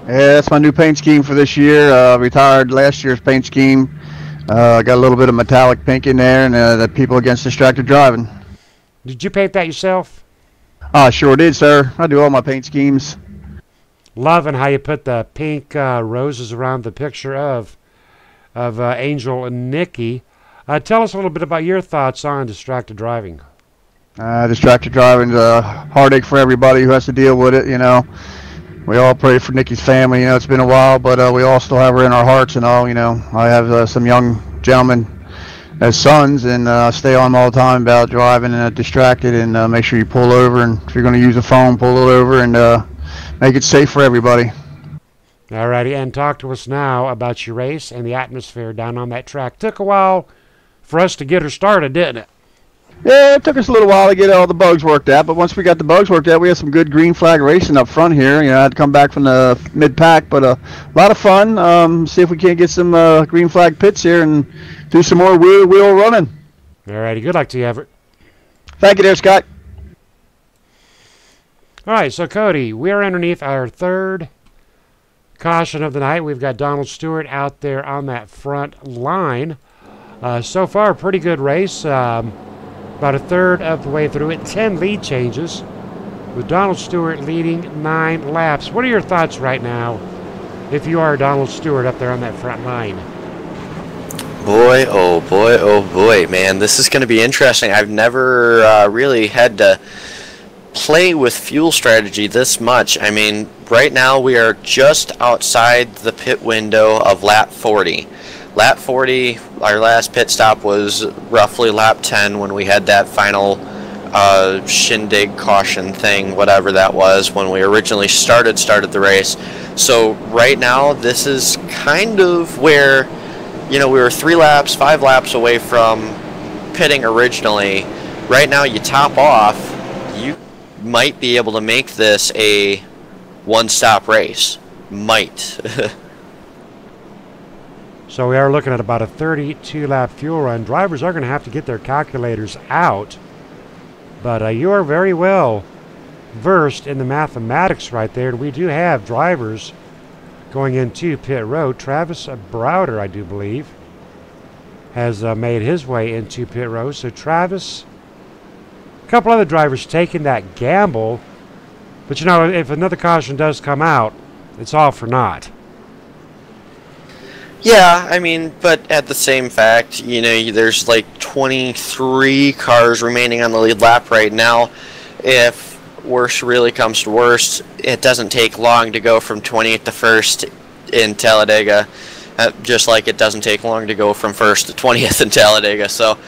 Yeah, that's my new paint scheme for this year. Retired last year's paint scheme. Got a little bit of metallic pink in there, and the people against distracted driving. Did you paint that yourself? I sure did, sir. I do all my paint schemes. Loving how you put the pink roses around the picture of Angel and Nikki. Tell us a little bit about your thoughts on distracted driving. Distracted driving is a heartache for everybody who has to deal with it. We all pray for Nikki's family. It's been a while, but we all still have her in our hearts and all. I have some young gentlemen as sons, and stay on them all the time about driving and distracted, and make sure you pull over, and if you're going to use a phone, pull it over and make it safe for everybody. Alrighty, and talk to us now about your race and the atmosphere down on that track. Took a while for us to get her started, didn't it? Yeah, it took us a little while to get all the bugs worked out, but once we got the bugs worked out, we had some good green flag racing up front here. You know, I had to come back from the mid-pack, but a lot of fun. See if we can't get some green flag pits here and do some more wheel running. Alrighty, good luck to you, Everett. Thank you there, Scott. Alright, so Cody, we're underneath our third caution of the night. We've got Donald Stewart out there on that front line. So far, pretty good race. About a third of the way through it. 10 lead changes with Donald Stewart leading 9 laps. What are your thoughts right now if you are Donald Stewart up there on that front line? Boy, oh boy, man. This is going to be interesting. I've never really had to play with fuel strategy this much. I mean, right now we are just outside the pit window of lap 40. Lap 40, our last pit stop was roughly lap 10 when we had that final shindig caution thing, whatever that was, when we originally started the race. So right now, this is kind of where, you know, we were 5 laps away from pitting originally. Right now, you top off, you might be able to make this a one-stop race. Might. So we are looking at about a 32-lap fuel run. Drivers are going to have to get their calculators out. But you are very well versed in the mathematics right there. And we do have drivers going into pit road. Travis Browder, I do believe, has made his way into pit road. So Travis, a couple other drivers taking that gamble. But, you know, if another caution does come out, it's all for naught. Yeah, I mean, but at the same fact, you know, there's like 23 cars remaining on the lead lap right now. If worst really comes to worst, it doesn't take long to go from 20th to 1st in Talladega, just like it doesn't take long to go from 1st to 20th in Talladega. So,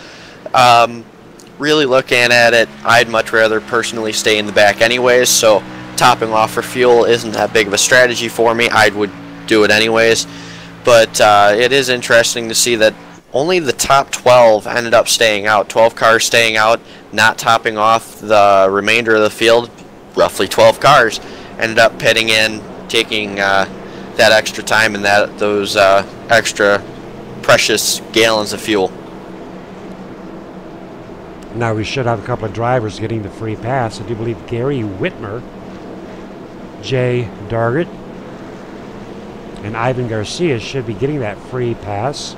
really looking at it, I'd much rather personally stay in the back anyways, so topping off for fuel isn't that big of a strategy for me. I would do it anyways. But it is interesting to see that only the top 12 ended up staying out. 12 cars staying out, not topping off the remainder of the field. Roughly 12 cars ended up pitting in, taking that extra time and those extra precious gallons of fuel. Now we should have a couple of drivers getting the free pass. I do believe Gary Whitmer, Jay Dargett, and Ivan Garcia should be getting that free pass.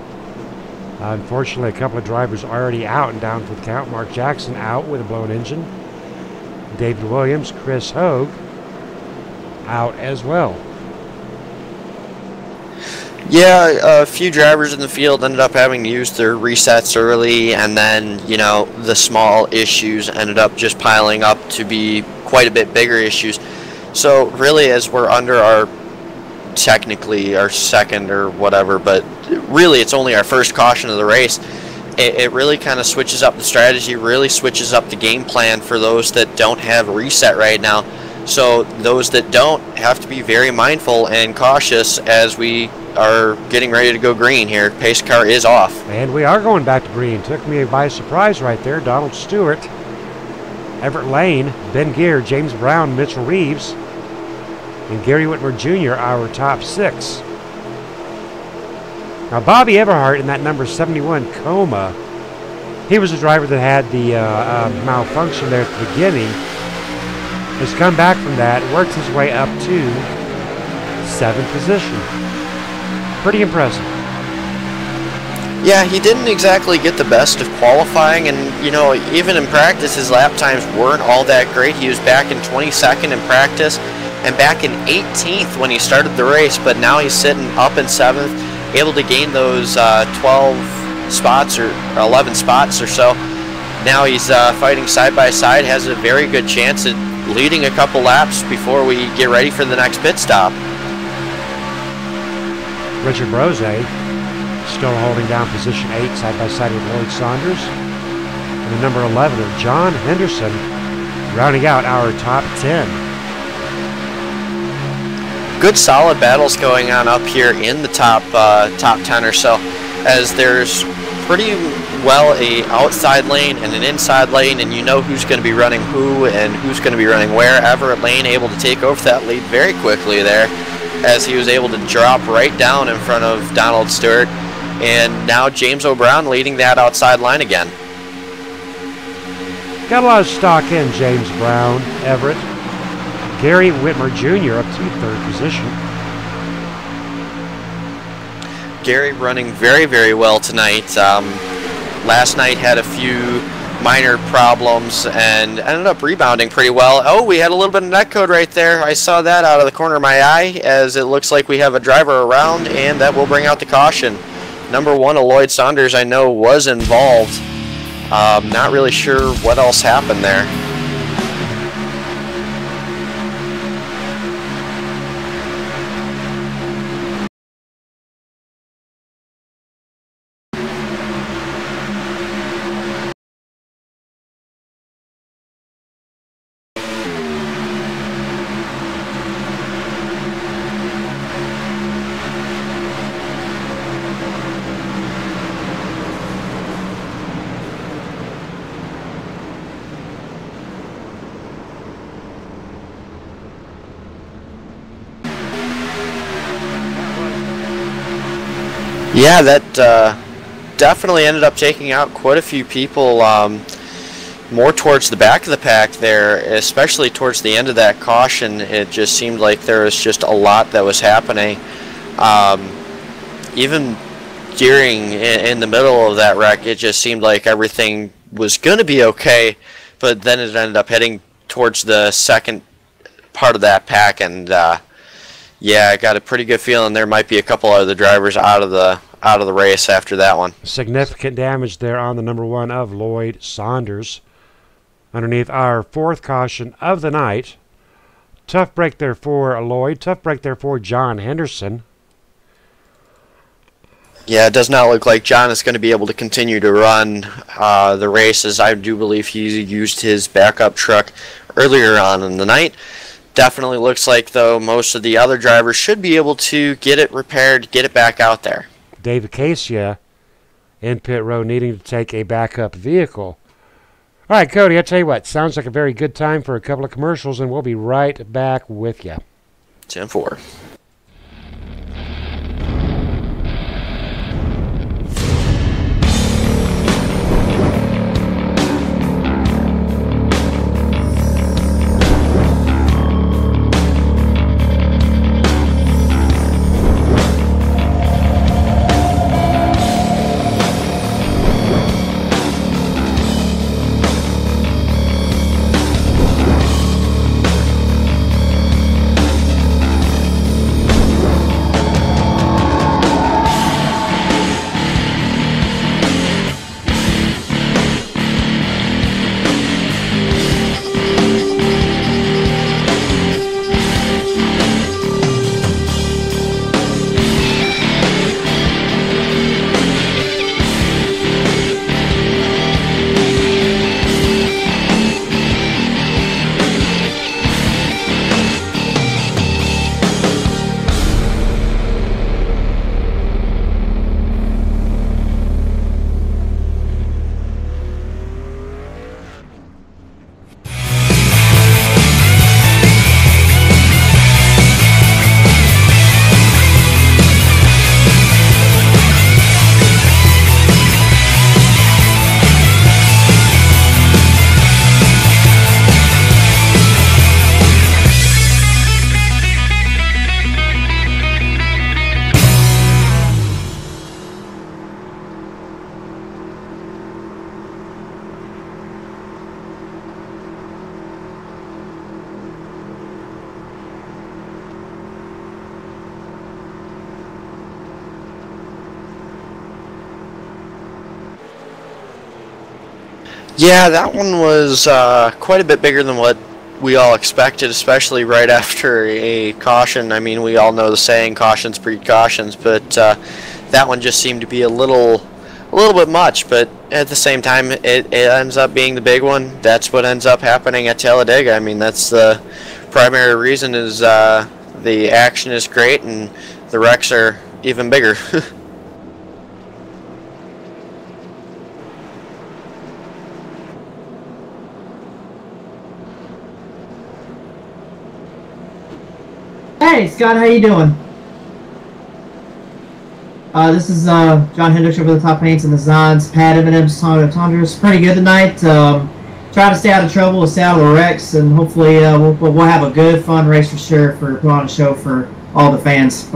Unfortunately, a couple of drivers already out and down for the count. Mark Jackson out with a blown engine. David Williams, Chris Hogue out as well. Yeah, a few drivers in the field ended up having to use their resets early, and then, you know, the small issues ended up just piling up to be quite a bit bigger issues. So really, as we're under our technically our second or whatever, but really it's only our first caution of the race, it really kind of switches up the strategy, really switches up the game plan for those that don't have a reset right now. So those that don't have to be very mindful and cautious as we are getting ready to go green here. Pace car is off. And we are going back to green. Took me by surprise right there. Donald Stewart, Everett Lane, Ben Gear, James Brown, Mitchell Reeves, and Gary Whitmer Jr., our top 6. Now, Bobby Everhart in that number 71 Coma, he was the driver that had the malfunction there at the beginning, has come back from that, worked his way up to 7th position. Pretty impressive. Yeah, he didn't exactly get the best of qualifying, and, you know, even in practice, his lap times weren't all that great. He was back in 22nd in practice, and back in 18th when he started the race, but now he's sitting up in 7th, able to gain those 12 spots or 11 spots or so. Now he's fighting side by side, has a very good chance at leading a couple laps before we get ready for the next pit stop. Richard Brose still holding down position 8 side by side with Lloyd Saunders. And the number 11 of John Henderson rounding out our top 10. good solid battles going on up here in the top 10 or so, as there's pretty well a outside lane and an inside lane, and you know who's going to be running who and who's going to be running where. Everett Lane able to take over that lead very quickly there, as he was able to drop right down in front of Donald Stewart, and now James O'Brown leading that outside line again. Got a lot of stock in James Brown, Everett. Gary Whitmer Jr. up to 3rd position. Gary running very, very well tonight. Last night had a few minor problems and ended up rebounding pretty well. Oh, we had a little bit of netcode right there. I saw that out of the corner of my eye, as it looks like we have a driver around, and that will bring out the caution. Number 1, Lloyd Saunders, I know was involved. Not really sure what else happened there. Yeah, that definitely ended up taking out quite a few people, more towards the back of the pack there, especially towards the end of that caution. It just seemed like there was just a lot that was happening. Even during, in the middle of that wreck, it just seemed like everything was going to be okay, but then it ended up heading towards the second part of that pack, and yeah, I got a pretty good feeling there might be a couple of the drivers out of the race after that one. Significant damage there on the number 1 of Lloyd Saunders. Underneath our 4th caution of the night. Tough break there for Lloyd. Tough break there for John Henderson. Yeah, it does not look like John is going to be able to continue to run the races. I do believe he used his backup truck earlier on in the night. Definitely looks like, though, most of the other drivers should be able to get it repaired, get it back out there. Dave Acacia in pit road needing to take a backup vehicle. All right, Cody, I'll tell you what, sounds like a very good time for a couple of commercials, and we'll be right back with you. 10-4. Yeah, that one was quite a bit bigger than what we all expected, especially right after a caution. I mean, we all know the saying, cautions breed cautions, but that one just seemed to be a little bit much. But at the same time, it ends up being the big one. That's what ends up happening at Talladega. I mean, that's the primary reason is the action is great and the wrecks are even bigger. Hey Scott, how you doing? This is John Hendricks over the top paints and the Zons. Pat M&M's Tundras pretty good tonight. Try to stay out of trouble, stay out of the wrecks, and hopefully we'll have a good, fun race for sure. For put on a show for all the fans.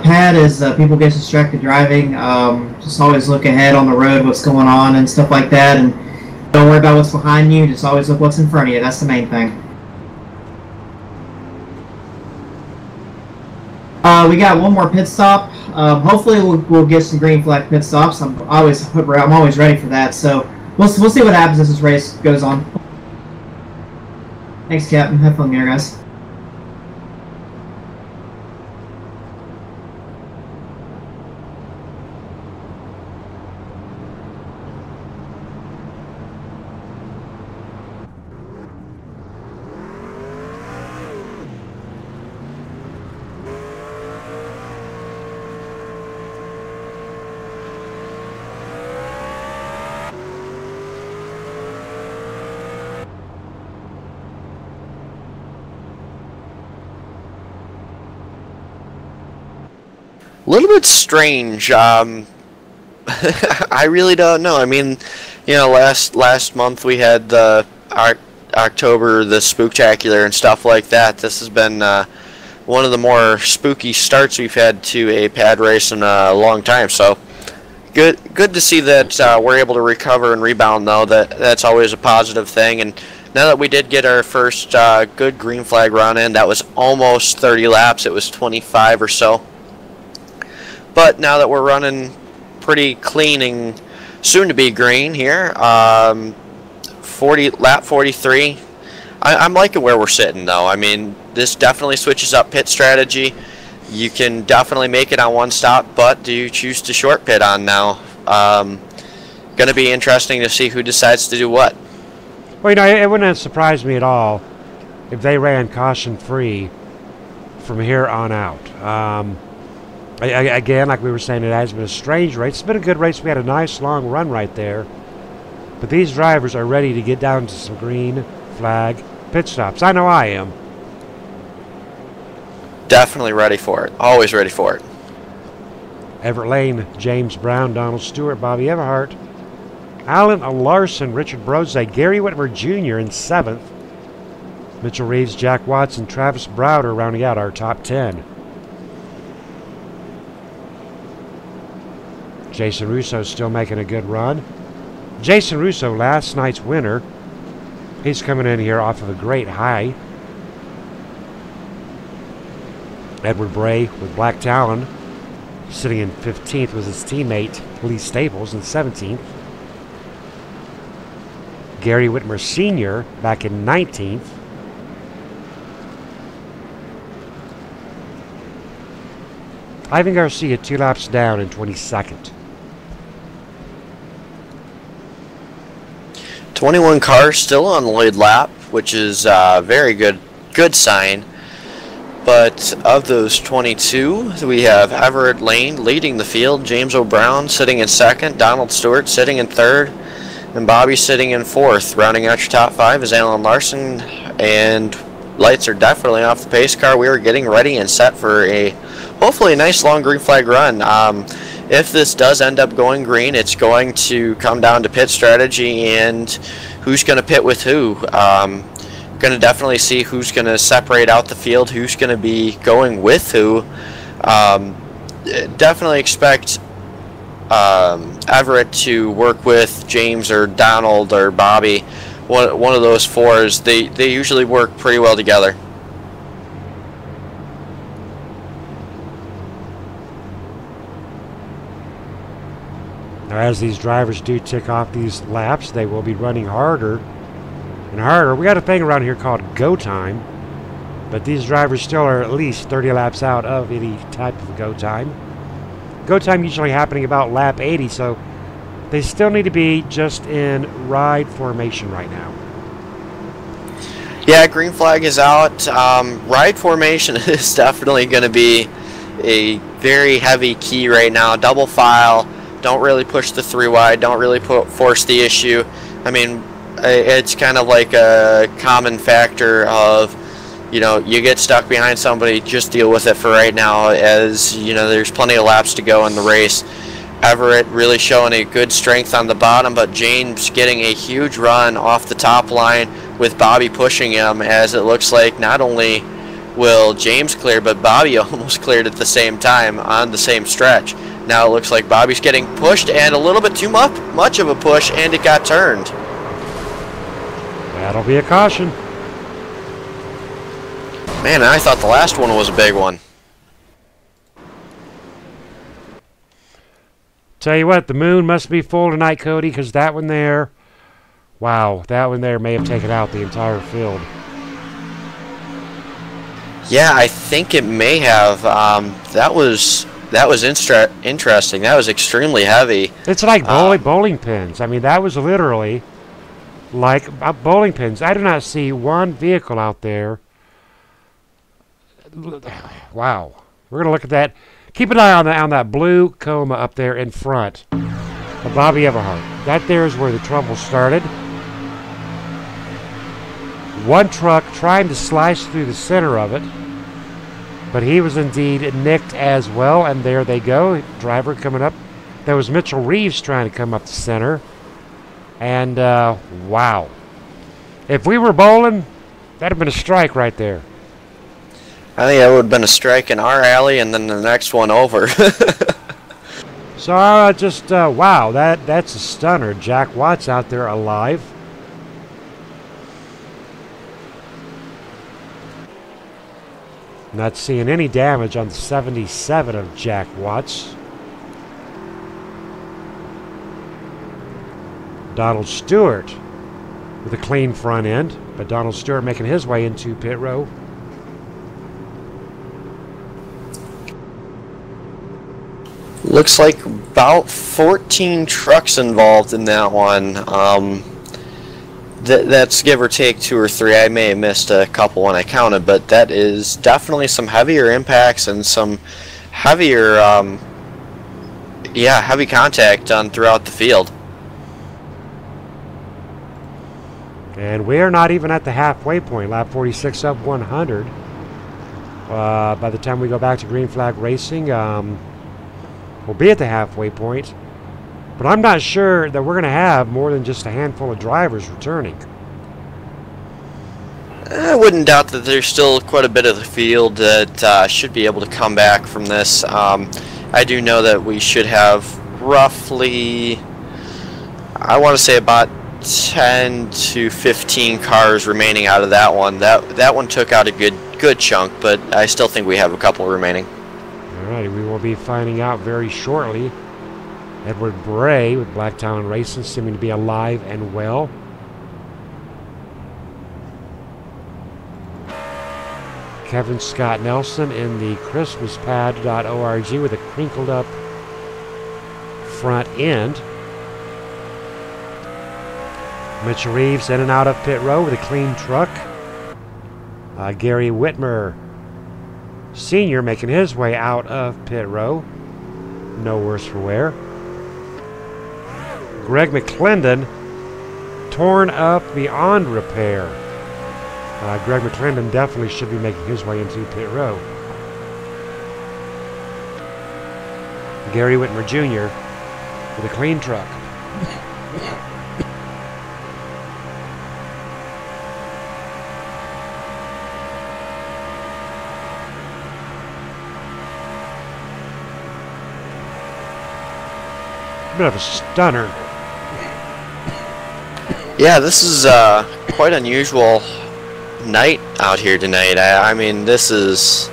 Pat, as people get distracted driving, just always look ahead on the road, what's going on and stuff like that, and don't worry about what's behind you. Just always look what's in front of you. That's the main thing. We got one more pit stop. Hopefully, we'll get some green flag pit stops. I'm always ready for that. So we'll see what happens as this race goes on. Thanks, Captain. Have fun there, guys. A little bit strange. I really don't know. I mean, you know, last month we had the October, the Spooktacular and stuff like that. This has been one of the more spooky starts we've had to a pad race in a long time. So good to see that we're able to recover and rebound, though. That's always a positive thing. And now that we did get our first good green flag run in, that was almost 30 laps. It was 25 or so. But now that we're running pretty clean and soon to be green here, lap 43. I'm liking where we're sitting, though. I mean, this definitely switches up pit strategy. You can definitely make it on one stop, but do you choose to short pit on now? Going to be interesting to see who decides to do what. Well, you know, it wouldn't have surprised me at all if they ran caution-free from here on out. Again, like we were saying, it has been a strange race. It's been a good race. We had a nice long run right there. But these drivers are ready to get down to some green flag pit stops. I know I am. Definitely ready for it. Always ready for it. Everett Lane, James Brown, Donald Stewart, Bobby Everhart, Alan Larson, Richard Brose, Gary Whitmer Jr. in 7th. Mitchell Reeves, Jack Watson, Travis Browder rounding out our top 10. Jason Russo still making a good run. Jason Russo, last night's winner. He's coming in here off of a great high. Edward Bray with Black Talon sitting in 15th with his teammate Lee Staples in 17th. Gary Whitmer Sr. back in 19th. Ivan Garcia 2 laps down in 22nd. 21 cars still on the lead lap, which is a very good sign. But of those 22, we have Everett Lane leading the field, James O'Brown sitting in 2nd, Donald Stewart sitting in 3rd, and Bobby sitting in 4th. Rounding out your top 5 is Alan Larson, and lights are definitely off the pace car. We are getting ready and set for a hopefully a nice long green flag run. If this does end up going green, it's going to come down to pit strategy and who's going to pit with who. Going to definitely see who's going to separate out the field, who's going to be going with who. Definitely expect Everett to work with James or Donald or Bobby. One of those fours. They usually work pretty well together. Now, as these drivers do tick off these laps, they will be running harder and harder. We got a thing around here called go time, but these drivers still are at least 30 laps out of any type of go time. go time usually happening about lap 80, so they still need to be just in ride formation right now. Yeah, green flag is out. Ride formation is definitely going to be a very heavy key right now. Double file, don't really push the 3 wide, don't really force the issue. I mean, it's kind of like a common factor of, you know, you get stuck behind somebody, just deal with it for right now, as, you know, there's plenty of laps to go in the race. Everett really showing a good strength on the bottom, but James getting a huge run off the top line with Bobby pushing him, as it looks like not only will James clear, but Bobby almost cleared at the same time on the same stretch. Now it looks like Bobby's getting pushed, and a little bit too much of a push, and it got turned. That'll be a caution. Man, I thought the last one was a big one. Tell you what, the moon must be full tonight, Cody, because that one there, wow, that one there may have taken out the entire field. Yeah, I think it may have. That was interesting. That was extremely heavy. It's like bowling pins. I mean, that was literally like bowling pins. I do not see one vehicle out there. Wow. We're going to look at that. Keep an eye on that blue coma up there in front of Bobby Everhart. That there is where the trouble started. One truck trying to slice through the center of it, but he was indeed nicked as well, and there they go. Driver coming up. That was Mitchell Reeves trying to come up the center. And, wow. If we were bowling, that'd have been a strike right there. I think that would have been a strike in our alley, and then the next one over. So, wow, that's a stunner. Jack Watts out there alive. Not seeing any damage on the 77 of Jack Watts. Donald Stewart with a clean front end, but Donald Stewart making his way into pit row. Looks like about 14 trucks involved in that one. That's give or take 2 or 3. I may have missed a couple when I counted, but that is definitely some heavier impacts and some heavier, heavy contact done throughout the field. And we are not even at the halfway point. Lap 46 up 100. By the time we go back to Green Flag Racing, we'll be at the halfway point. But I'm not sure that we're going to have more than just a handful of drivers returning. I wouldn't doubt that there's still quite a bit of the field that should be able to come back from this. I do know that we should have roughly, I want to say about 10 to 15 cars remaining out of that one. That one took out a good chunk, but I still think we have a couple remaining. Alright, we will be finding out very shortly. Edward Bray with Black Talon Racing seeming to be alive and well. Kevin Scott Nelson in the ChristmasPad.org with a crinkled up front end. Mitchell Reeves in and out of pit row with a clean truck. Gary Whitmer Sr. making his way out of pit row. No worse for wear. Greg McClendon torn up beyond repair. Greg McClendon definitely should be making his way into pit row. Gary Whitmer Jr. with a clean truck. Bit of a stunner. Yeah, this is quite unusual night out here tonight. I mean, this is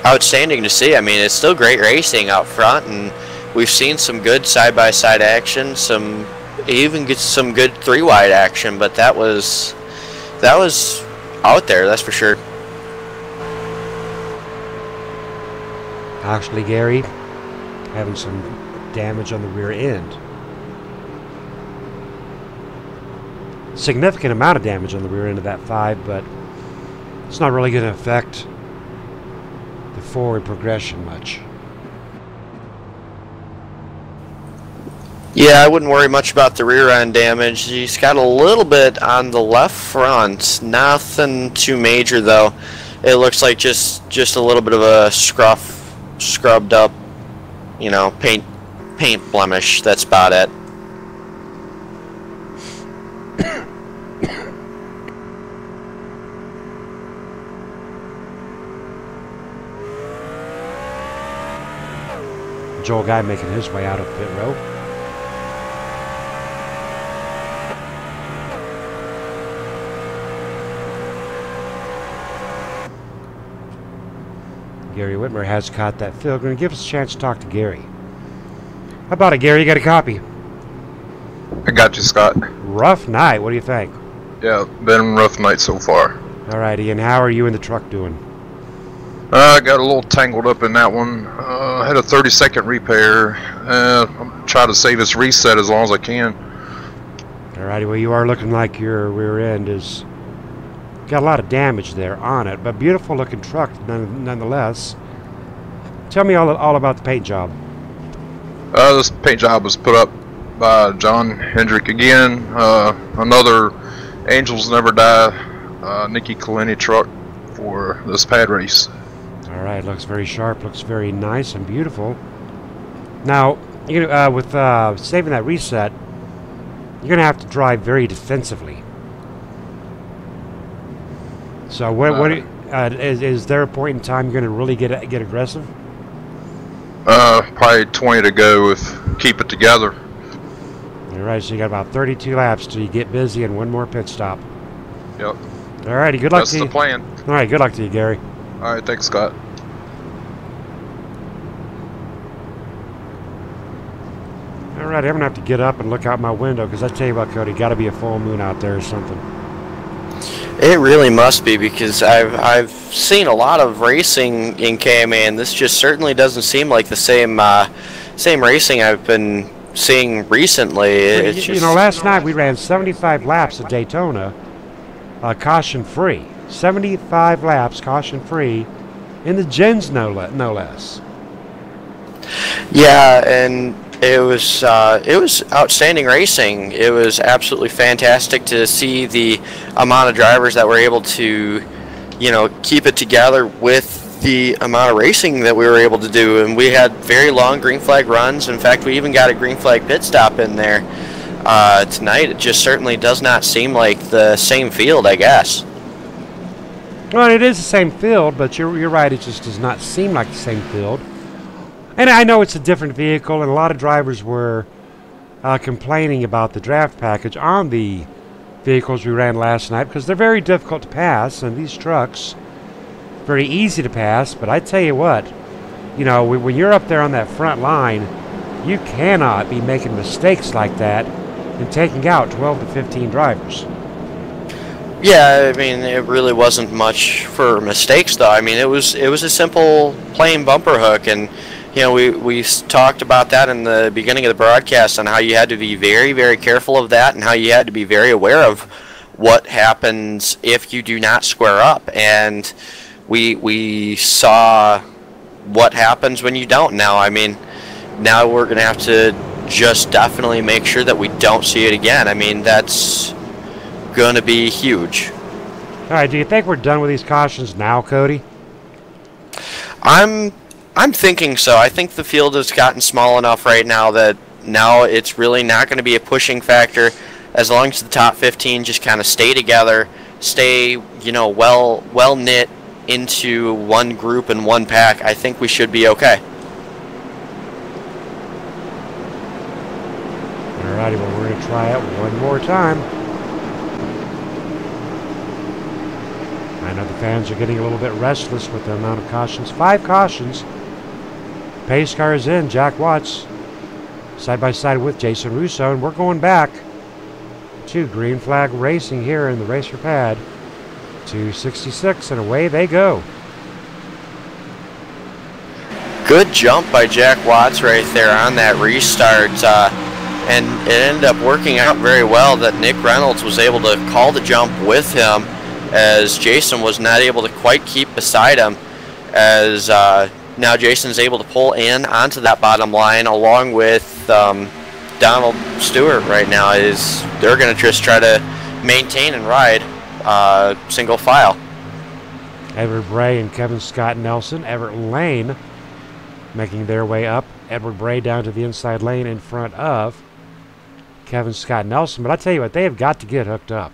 outstanding to see. I mean, it's still great racing out front, and we've seen some good side-by-side action, even get some good 3-wide action, but that was out there, that's for sure. Actually, Gary, having some damage on the rear end. Significant amount of damage on the rear end of that 5, but it's not really going to affect the forward progression much. Yeah, I wouldn't worry much about the rear end damage. He's got a little bit on the left front. Nothing too major though. It looks like just a little bit of a scrubbed up, you know, paint blemish. That's about it. Joel Guy making his way out of pit row. Gary Whitmer has caught that field. Going to give us a chance to talk to Gary. How about it, Gary? You got a copy? I got you, Scott. Rough night. What do you think? Yeah, been a rough night so far. Alrighty, and how are you and the truck doing? I got a little tangled up in that one. Had a 30-second repair. I'm trying to save this reset as long as I can. Alrighty, well, you are looking like your rear end is got a lot of damage there on it, but beautiful looking truck nonetheless. Tell me all about the paint job. This paint job was put up by John Hendrick again. Another Angels Never Die Nikki Kalini truck for this pad race. Alright, looks very sharp, looks very nice and beautiful. Now, you know, with saving that reset, you're going to have to drive very defensively. So is there a point in time you're going to really get aggressive? Probably 20 to go if keep it together. Alright, so you got about 32 laps till you get busy and one more pit stop. Yep. Alrighty, good luck to you. That's the plan. Alright, good luck to you, Gary. Alright, thanks, Scott. Alright, I'm going to have to get up and look out my window, because I tell you what, Cody, got to be a full moon out there or something. It really must be, because I've seen a lot of racing in KMA, and this just certainly doesn't seem like the same racing I've been seeing recently. It's you know, last night we ran 75 laps at Daytona, caution-free. 75 laps caution-free in the gens, no less. Yeah, and it was outstanding racing. It was absolutely fantastic to see the amount of drivers that were able to, you know, keep it together with the amount of racing that we were able to do. And we had very long green flag runs. In fact, we even got a green flag pit stop in there tonight. It just certainly does not seem like the same field, I guess. Well, it is the same field, but you're right. It just does not seem like the same field. And I know it's a different vehicle, and a lot of drivers were complaining about the draft package on the vehicles we ran last night because they're very difficult to pass, and these trucks, very easy to pass. But I tell you what, you know, when you're up there on that front line, you cannot be making mistakes like that and taking out 12 to 15 drivers. Yeah, I mean, it really wasn't much for mistakes, though. I mean, it was a simple, plain bumper hook, and you know, we talked about that in the beginning of the broadcast on how you had to be very, very careful of that and how you had to be very aware of what happens if you do not square up. And we saw what happens when you don't now. I mean, now we're going to have to just definitely make sure that we don't see it again. I mean, that's going to be huge. All right, do you think we're done with these cautions now, Cody? I'm thinking so. I think the field has gotten small enough right now that now it's really not going to be a pushing factor as long as the top 15 just kind of stay together, stay, you know, well knit into one group and one pack. I think we should be okay. Alrighty, well, we're going to try it one more time. I know the fans are getting a little bit restless with the amount of cautions. 5 cautions. Pace car is in. Jack Watts side by side with Jason Russo, and we're going back to green flag racing here in the racer pad. 266, and away they go. Good jump by Jack Watts right there on that restart. And it ended up working out very well that Nick Reynolds was able to call the jump with him, as Jason was not able to quite keep beside him, as now Jason's able to pull in onto that bottom line along with Donald Stewart right now. They're going to just try to maintain and ride single file. Edward Bray and Kevin Scott Nelson, Everett Lane making their way up. Edward Bray down to the inside lane in front of Kevin Scott Nelson. But I tell you what, they have got to get hooked up.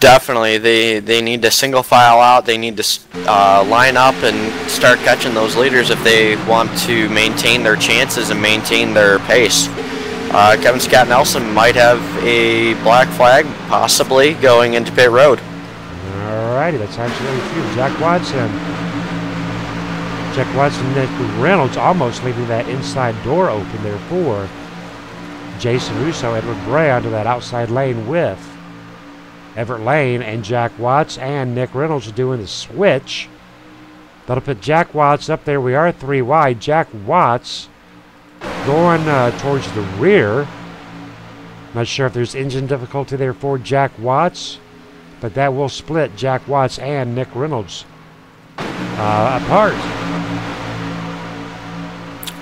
Definitely. They need to single file out. They need to line up and start catching those leaders if they want to maintain their chances and maintain their pace. Kevin Scott Nelson might have a black flag possibly going into pit road. Alrighty, that's absolutely true. Jack Watson and Nick Reynolds almost leaving that inside door open there for Jason Russo. Edward Bray onto that outside lane with Everett Lane, and Jack Watts and Nick Reynolds doing the switch. That'll put Jack Watts up there. We are 3 wide. Jack Watts going towards the rear. Not sure if there's engine difficulty there for Jack Watts, but that will split Jack Watts and Nick Reynolds apart.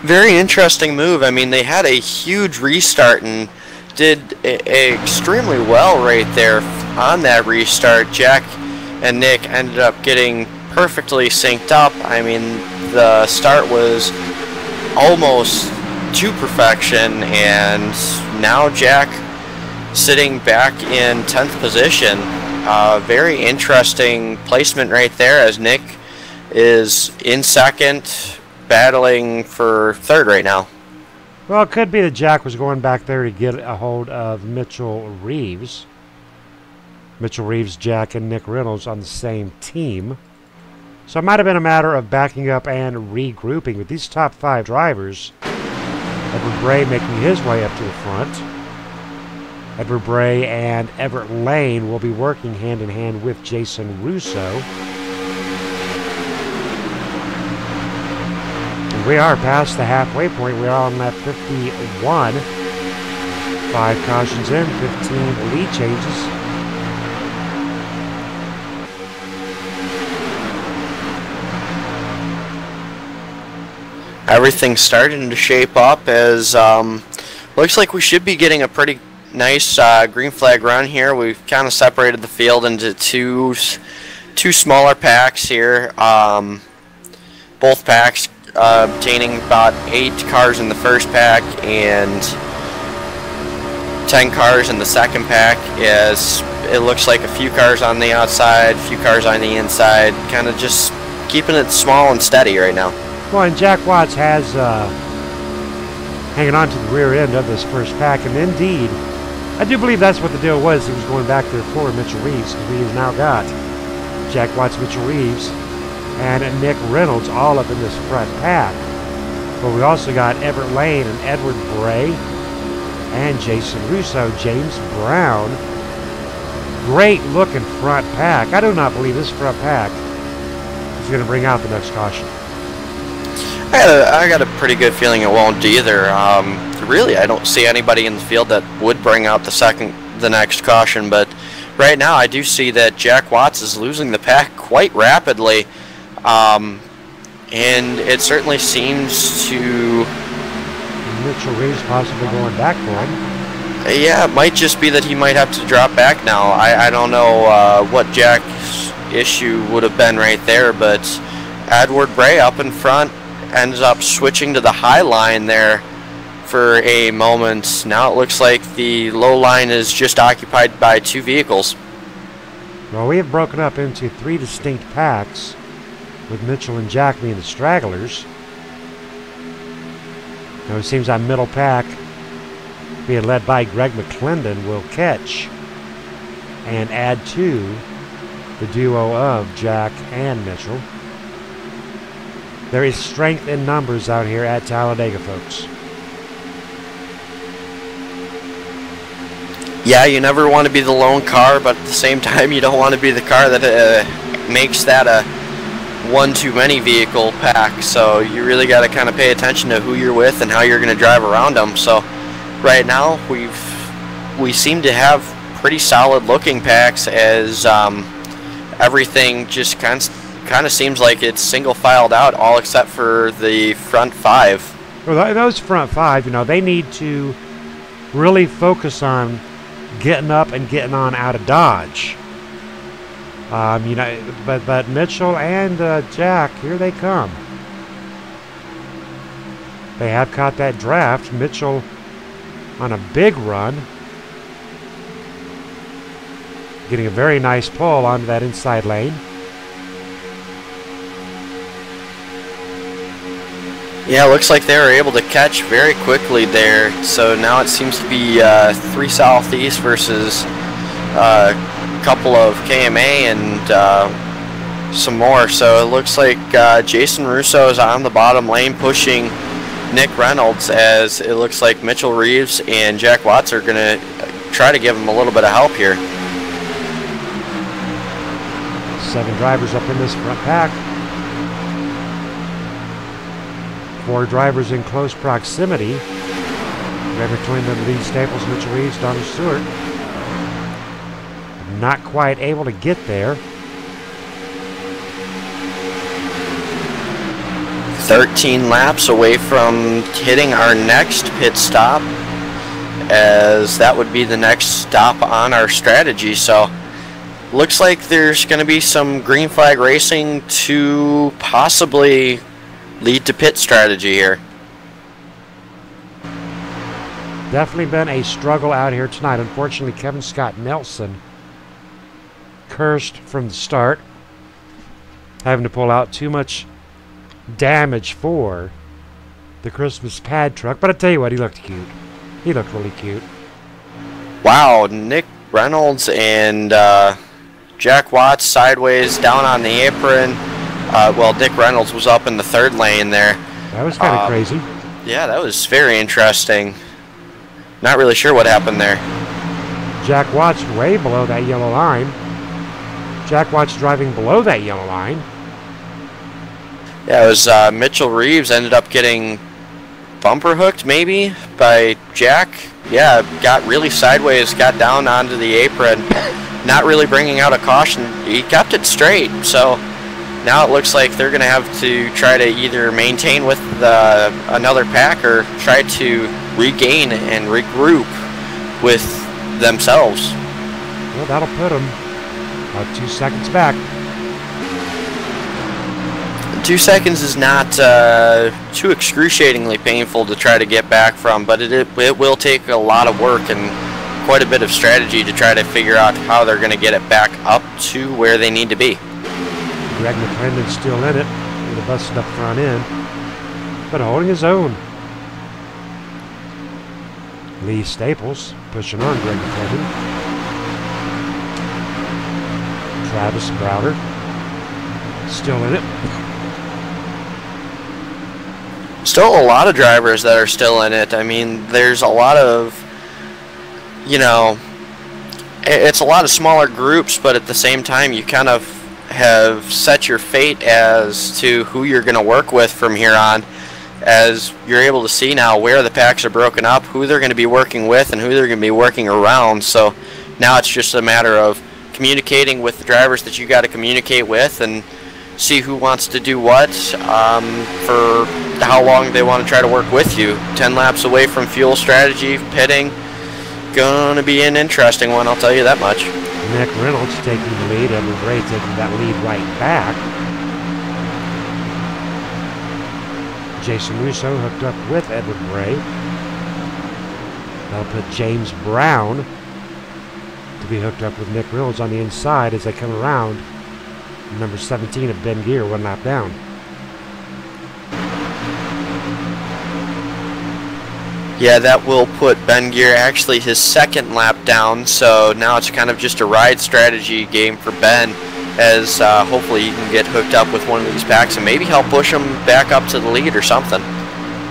Very interesting move. I mean, they had a huge restart and did extremely well right there on that restart. Jack and Nick ended up getting perfectly synced up. I mean, the start was almost to perfection, and now Jack sitting back in 10th position. Very interesting placement right there, as Nick is in second, battling for third right now. Well, it could be that Jack was going back there to get a hold of Mitchell Reeves. Mitchell Reeves, Jack, and Nick Reynolds on the same team. So it might have been a matter of backing up and regrouping. With these top 5 drivers, Edward Bray making his way up to the front. Edward Bray and Everett Lane will be working hand in hand with Jason Russo. We are past the halfway point. We are on lap 51. 5 cautions in, 15 lead changes. Everything's starting to shape up, as looks like we should be getting a pretty nice green flag run here. We've kind of separated the field into two smaller packs here. Both packs obtaining about 8 cars in the first pack and 10 cars in the second pack, as it looks like a few cars on the outside, a few cars on the inside, kind of just keeping it small and steady right now. Well, and Jack Watts has hanging on to the rear end of this first pack, and indeed, I do believe that's what the deal was. He was going back there for Mitchell Reeves, because we have now got Jack Watts, Mitchell Reeves, and Nick Reynolds all up in this front pack. But we also got Everett Lane and Edward Bray and Jason Russo, James Brown. Great looking front pack. I do not believe this front pack is going to bring out the next caution. I got a pretty good feeling it won't either. Really, I don't see anybody in the field that would bring out the next caution, but right now I do see that Jack Watts is losing the pack quite rapidly. And it certainly seems to... Mitchell Reeves possibly going back for him. Yeah, it might just be that he might have to drop back now. I don't know what Jack's issue would have been right there, but Edward Bray up in front ends up switching to the high line there for a moment. Now it looks like the low line is just occupied by 2 vehicles. Well, we have broken up into 3 distinct packs, with Mitchell and Jack being the stragglers. Now it seems our middle pack, being led by Greg McClendon, will catch and add to the duo of Jack and Mitchell. There is strength in numbers out here at Talladega, folks. Yeah, you never want to be the lone car, but at the same time, you don't want to be the car that makes that a one too many vehicle pack, so you really got to kind of pay attention to who you're with and how you're going to drive around them. So right now we seem to have pretty solid looking packs, as everything just kind of seems like it's single filed out, all except for the front 5. Well, those front 5, you know, they need to really focus on getting up and getting on out of Dodge. You know, but Mitchell and Jack, here they come. They have caught that draft. Mitchell on a big run, getting a very nice pull onto that inside lane. Yeah, it looks like they were able to catch very quickly there. So now it seems to be 3 Southeast versus a couple of KMA and some more. So it looks like Jason Russo is on the bottom lane pushing Nick Reynolds, as it looks like Mitchell Reeves and Jack Watts are going to try to give him a little bit of help here. 7 drivers up in this front pack. 4 drivers in close proximity. Right between them, Lee Staples, Mitchell Reeves, Donnie Stewart. Not quite able to get there. 13 laps away from hitting our next pit stop, as that would be the next stop on our strategy. So looks like there's going to be some green flag racing to possibly lead to pit strategy here. Definitely been a struggle out here tonight. Unfortunately, Kevin Scott Nelson cursed from the start, having to pull out too much damage for the Christmas pad truck. But I tell you what, he looked cute. He looked really cute. Wow, Nick Reynolds and Jack Watts sideways down on the apron. Well, Nick Reynolds was up in the 3rd lane there. That was kind of crazy. Yeah, that was very interesting. Not really sure what happened there. Jack Watts way below that yellow line. Jack Watts driving below that yellow line. Yeah, it was Mitchell Reeves ended up getting bumper hooked maybe by Jack. Yeah, got really sideways, got down onto the apron, not really bringing out a caution. He kept it straight, so now it looks like they're going to have to try to either maintain with another pack or try to regain and regroup with themselves. Well, that'll put them about 2 seconds back. 2 seconds is not too excruciatingly painful to try to get back from, but it will take a lot of work and quite a bit of strategy to try to figure out how they're going to get it back up to where they need to be. Greg McClendon's still in it with a busted up front end, but holding his own. Lee Staples pushing on Greg McClendon. Travis Browder still in it. Still a lot of drivers that are still in it. I mean, there's a lot of, you know, it's a lot of smaller groups, but at the same time, you kind of have set your fate as to who you're going to work with from here on, as you're able to see now where the packs are broken up, who they're going to be working with, and who they're going to be working around. So now it's just a matter of communicating with the drivers that you got to communicate with and see who wants to do what for how long they want to try to work with you. 10 laps away from fuel strategy, pitting, going to be an interesting one, I'll tell you that much. Nick Reynolds taking the lead, Edward Bray taking that lead right back. Jason Russo hooked up with Edward Bray. That'll put James Brown to be hooked up with Nick Reynolds on the inside as they come around. Number 17 of Ben Gear, 1 lap down. Yeah, that will put Ben Gear actually his 2nd lap down, so now it's kind of just a ride strategy game for Ben, as hopefully he can get hooked up with one of these packs and maybe help push him back up to the lead or something.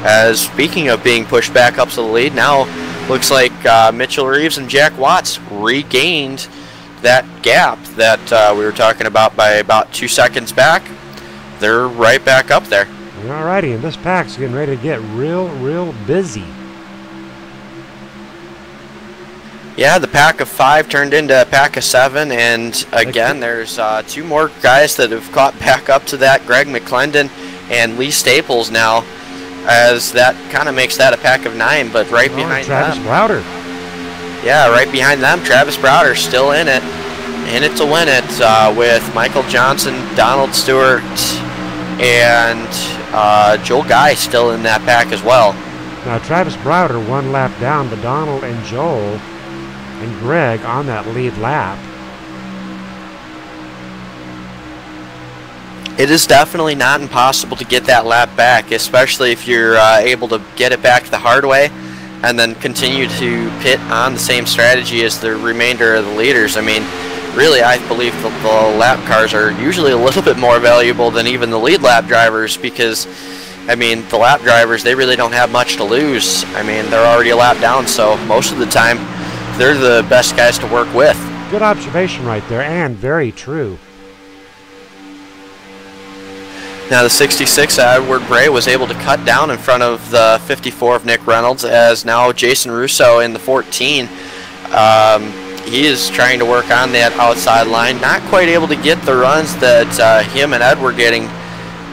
As speaking of being pushed back up to the lead, now looks like Mitchell Reeves and Jack Watts regained that gap that we were talking about by about 2 seconds back. they're right back up there. Alrighty, and this pack's getting ready to get real busy. Yeah, the pack of 5 turned into a pack of 7, and again, there's 2 more guys that have caught back up to that, Greg McClendon and Lee Staples now, as that kind of makes that a pack of 9, but right behind Travis them. Browder. Yeah, right behind them, Travis Browder still in it to win it with Michael Johnson, Donald Stewart, and Joel Guy still in that pack as well. Now, Travis Browder 1 lap down, but Donald and Joel and Greg on that lead lap. It is definitely not impossible to get that lap back, especially if you're able to get it back the hard way and then continue to pit on the same strategy as the remainder of the leaders. I mean, really, I believe the lap cars are usually a little bit more valuable than even the lead lap drivers because, I mean, the lap drivers, they really don't have much to lose. I mean, they're already a lap down, so most of the time, they're the best guys to work with. Good observation right there, and very true. Now the 66 Edward Bray was able to cut down in front of the 54 of Nick Reynolds, as now Jason Russo in the 14. He is trying to work on that outside line, not quite able to get the runs that him and Ed were getting,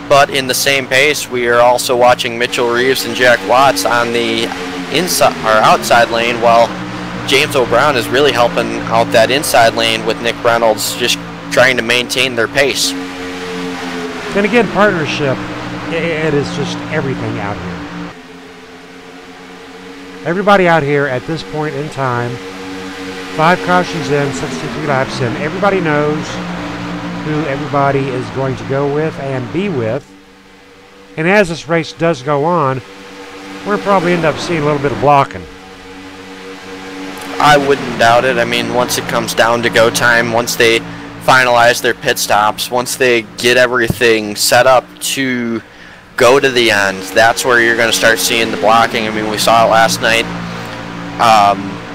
but in the same pace, we are also watching Mitchell Reeves and Jack Watts on the inside or outside lane, while James O'Brown is really helping out that inside lane with Nick Reynolds, just trying to maintain their pace. And again, partnership, it is just everything out here. Everybody out here at this point in time, 5 cautions in, 63 laps in, everybody knows who everybody is going to go with and be with. And as this race does go on, we'll probably end up seeing a little bit of blocking. I wouldn't doubt it. I mean, once it comes down to go time, once they finalize their pit stops, once they get everything set up to go to the end, that's where you're going to start seeing the blocking. I mean, we saw it last night.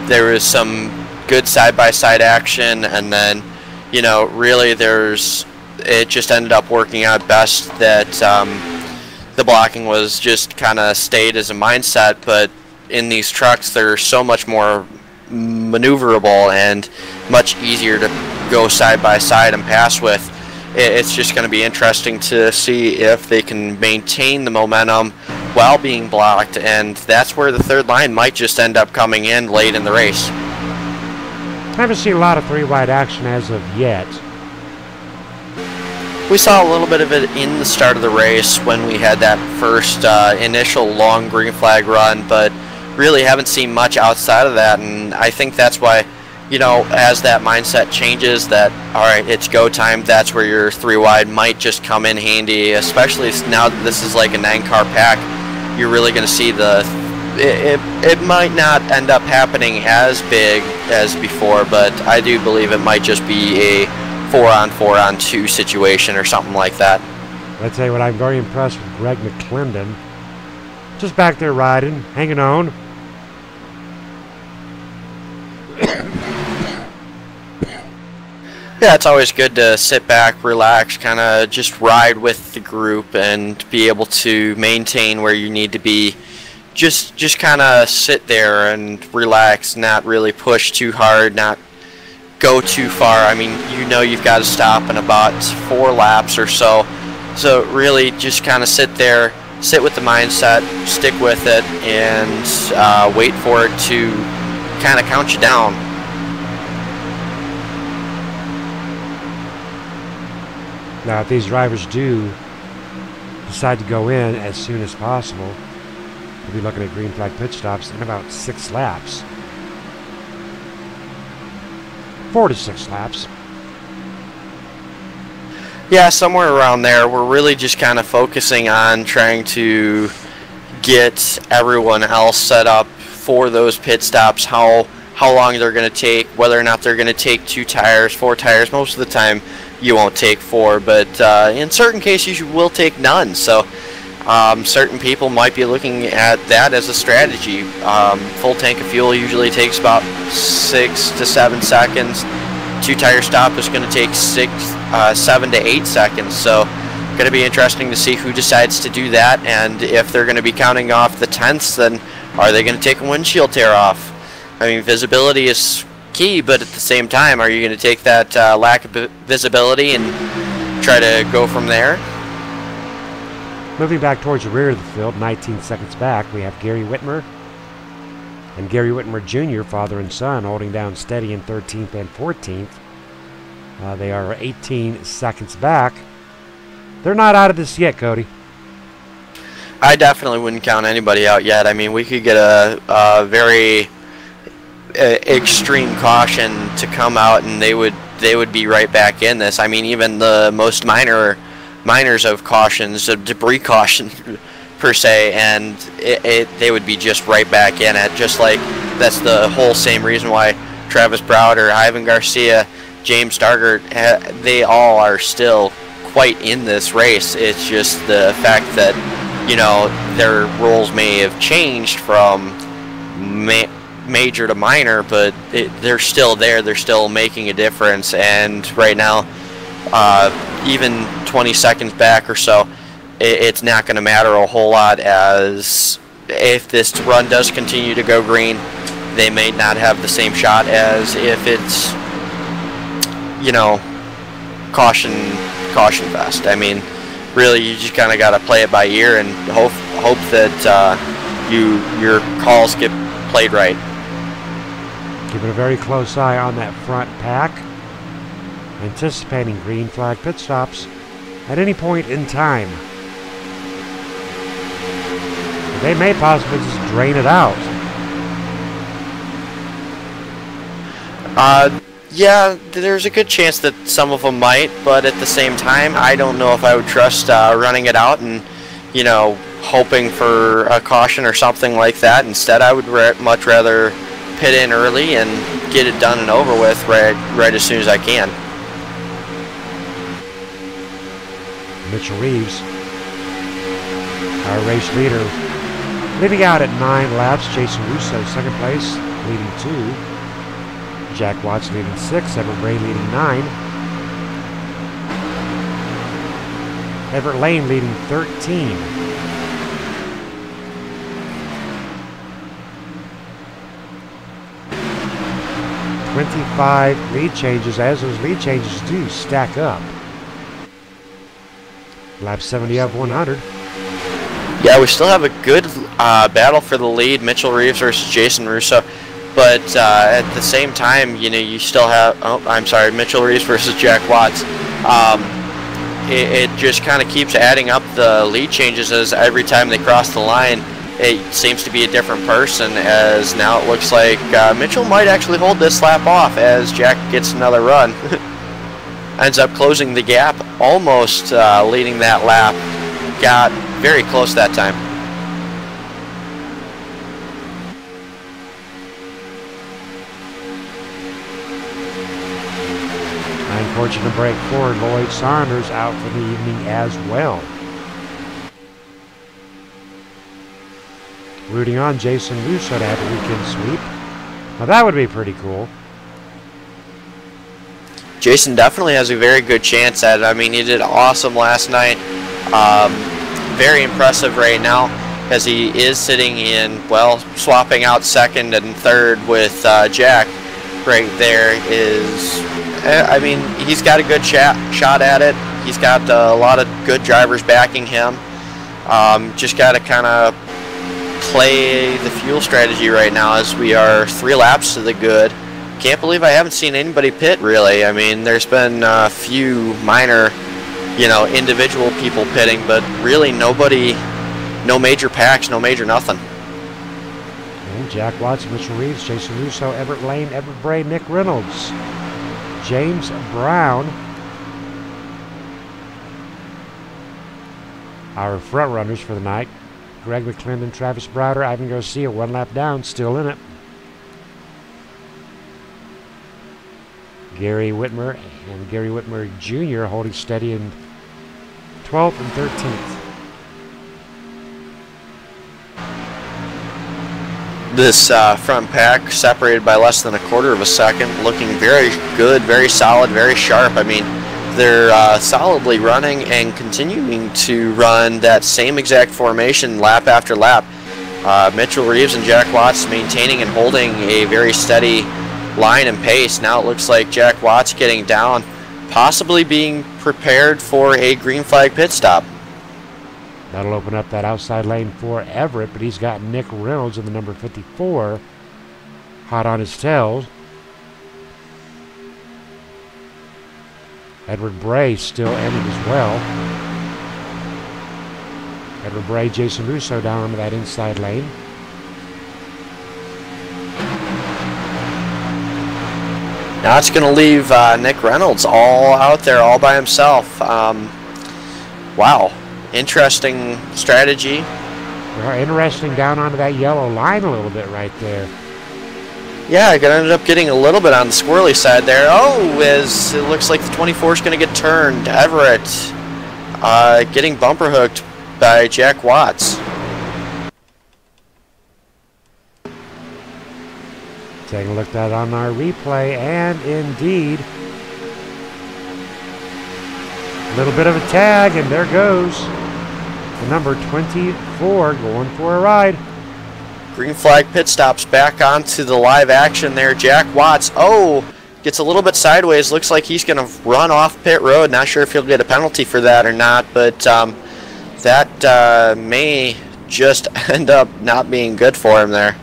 There was some good side-by-side action, and then, you know, really it just ended up working out best that the blocking was just kind of stayed as a mindset, but in these trucks, they're so much more maneuverable and much easier to go side by side and pass with. It's just going to be interesting to see if they can maintain the momentum while being blocked, and that's where the third line might just end up coming in late in the race. Haven't seen a lot of 3-wide action as of yet. We saw a little bit of it in the start of the race when we had that first initial long green flag run, but really haven't seen much outside of that, and I think that's why, you know, as that mindset changes that, all right, it's go time, that's where your 3-wide might just come in handy, especially now that this is like a 9-car pack. You're really going to see it might not end up happening as big as before, but I do believe it might just be a 4-on-4-on-2 situation or something like that. I'll tell you what, I'm very impressed with Greg McClendon. Just back there riding, hanging on. Yeah, it's always good to sit back, relax, kind of just ride with the group and be able to maintain where you need to be. Just kind of sit there and relax, not really push too hard, not go too far. I mean, you know you've got to stop in about 4 laps or so. So really just kind of sit there, sit with the mindset, stick with it, and wait for it to kind of count you down. Now, if these drivers do decide to go in as soon as possible, we'll be looking at green flag pit stops in about 6 laps. 4 to 6 laps. Yeah, somewhere around there. We're really just kind of focusing on trying to get everyone else set up for those pit stops, how long they're going to take, whether or not they're going to take 2 tires, 4 tires. Most of the time you won't take 4, but in certain cases you will take none. So certain people might be looking at that as a strategy. Full tank of fuel usually takes about 6 to 7 seconds. 2 tire stop is going to take 7 to 8 seconds. So going to be interesting to see who decides to do that, and if they're going to be counting off the tenths, then are they going to take a windshield tear off? I mean, visibility is key, but at the same time, are you going to take that lack of visibility and try to go from there? Moving back towards the rear of the field, 19 seconds back, we have Gary Whitmer and Gary Whitmer Jr., father and son, holding down steady in 13th and 14th. They are 18 seconds back. They're not out of this yet, Cody. I definitely wouldn't count anybody out yet. I mean, we could get a very extreme caution to come out, and they would be right back in this. I mean, even the most minors of cautions, of debris caution per se, and they would be just right back in it. Just like that's the whole same reason why Travis Browder, Ivan Garcia, James Stargert, they all are still quite in this race. It's just the fact that, you know, their roles may have changed from major to minor, but they're still there. They're still making a difference. And right now, even 20 seconds back or so, it's not going to matter a whole lot, as if this run does continue to go green, they may not have the same shot as if it's, you know, caution fest. I mean, really, you just kind of got to play it by ear and hope that your calls get played right. Keeping a very close eye on that front pack, anticipating green flag pit stops at any point in time. They may possibly just drain it out. Yeah, there's a good chance that some of them might, but at the same time, I don't know if I would trust running it out and, you know, hoping for a caution or something like that. Instead, I would much rather pit in early and get it done and over with right as soon as I can. Mitchell Reeves, our race leader, leading out at 9 laps. Jason Russo, second place, leading 2. Jack Watts leading 6, Everett Bray leading 9. Everett Lane leading 13. "25 lead changes," as those lead changes do stack up. Lap 70 of 100. Yeah, we still have a good battle for the lead, Mitchell Reeves versus Jason Russo. But at the same time, you know, you still have, Mitchell Reeves versus Jack Watts. It just kind of keeps adding up the lead changes, as every time they cross the line, it seems to be a different person, as now it looks like Mitchell might actually hold this lap off as Jack gets another run. Ends up closing the gap, almost leading that lap. Got very close that time. Unfortunate break forward. Lloyd Saunders out for the evening as well. Rooting on Jason Russo to have a weekend sweep. Now that would be pretty cool. Jason definitely has a very good chance at it. I mean, he did awesome last night. Very impressive right now, as he is sitting in, well, swapping out second and third with Jack right there is... I mean, he's got a good shot at it. He's got a lot of good drivers backing him. Just got to kind of play the fuel strategy right now, as we are 3 laps to the good. Can't believe I haven't seen anybody pit, really. I mean, there's been a few minor, you know, individual people pitting, but really nobody, no major packs, no major nothing. And Jack Watts, Mitchell Reeves, Jason Russo, Everett Lane, Everett Bray, Nick Reynolds, James Brown, our front runners for the night. Greg McClendon, Travis Browder, Ivan Garcia, 1 lap down, still in it. Gary Whitmer and Gary Whitmer Jr. holding steady in 12th and 13th. This front pack separated by less than a quarter of a second, looking very good, very solid, very sharp. I mean, they're solidly running and continuing to run that same exact formation lap after lap. Mitchell Reeves and Jack Watts maintaining and holding a very steady line and pace. Now it looks like Jack Watts getting down, possibly being prepared for a green flag pit stop. That'll open up that outside lane for Everett, but he's got Nick Reynolds in the number 54 hot on his tail. Edward Bray still in it as well. Edward Bray, Jason Russo down onto that inside lane. Now it's going to leave Nick Reynolds all out there, all by himself. Wow, interesting strategy. Interesting down onto that yellow line a little bit right there. Yeah, I ended up getting a little bit on the squirrely side there. Oh, as it looks like the 24 is going to get turned. Everett getting bumper hooked by Jack Watts. Taking a look at that on our replay, and indeed, a little bit of a tag, and there goes the number 24 going for a ride. Green flag pit stops back onto the live action there. Jack Watts, gets a little bit sideways. Looks like he's going to run off pit road. Not sure if he'll get a penalty for that or not, but that may just end up not being good for him there.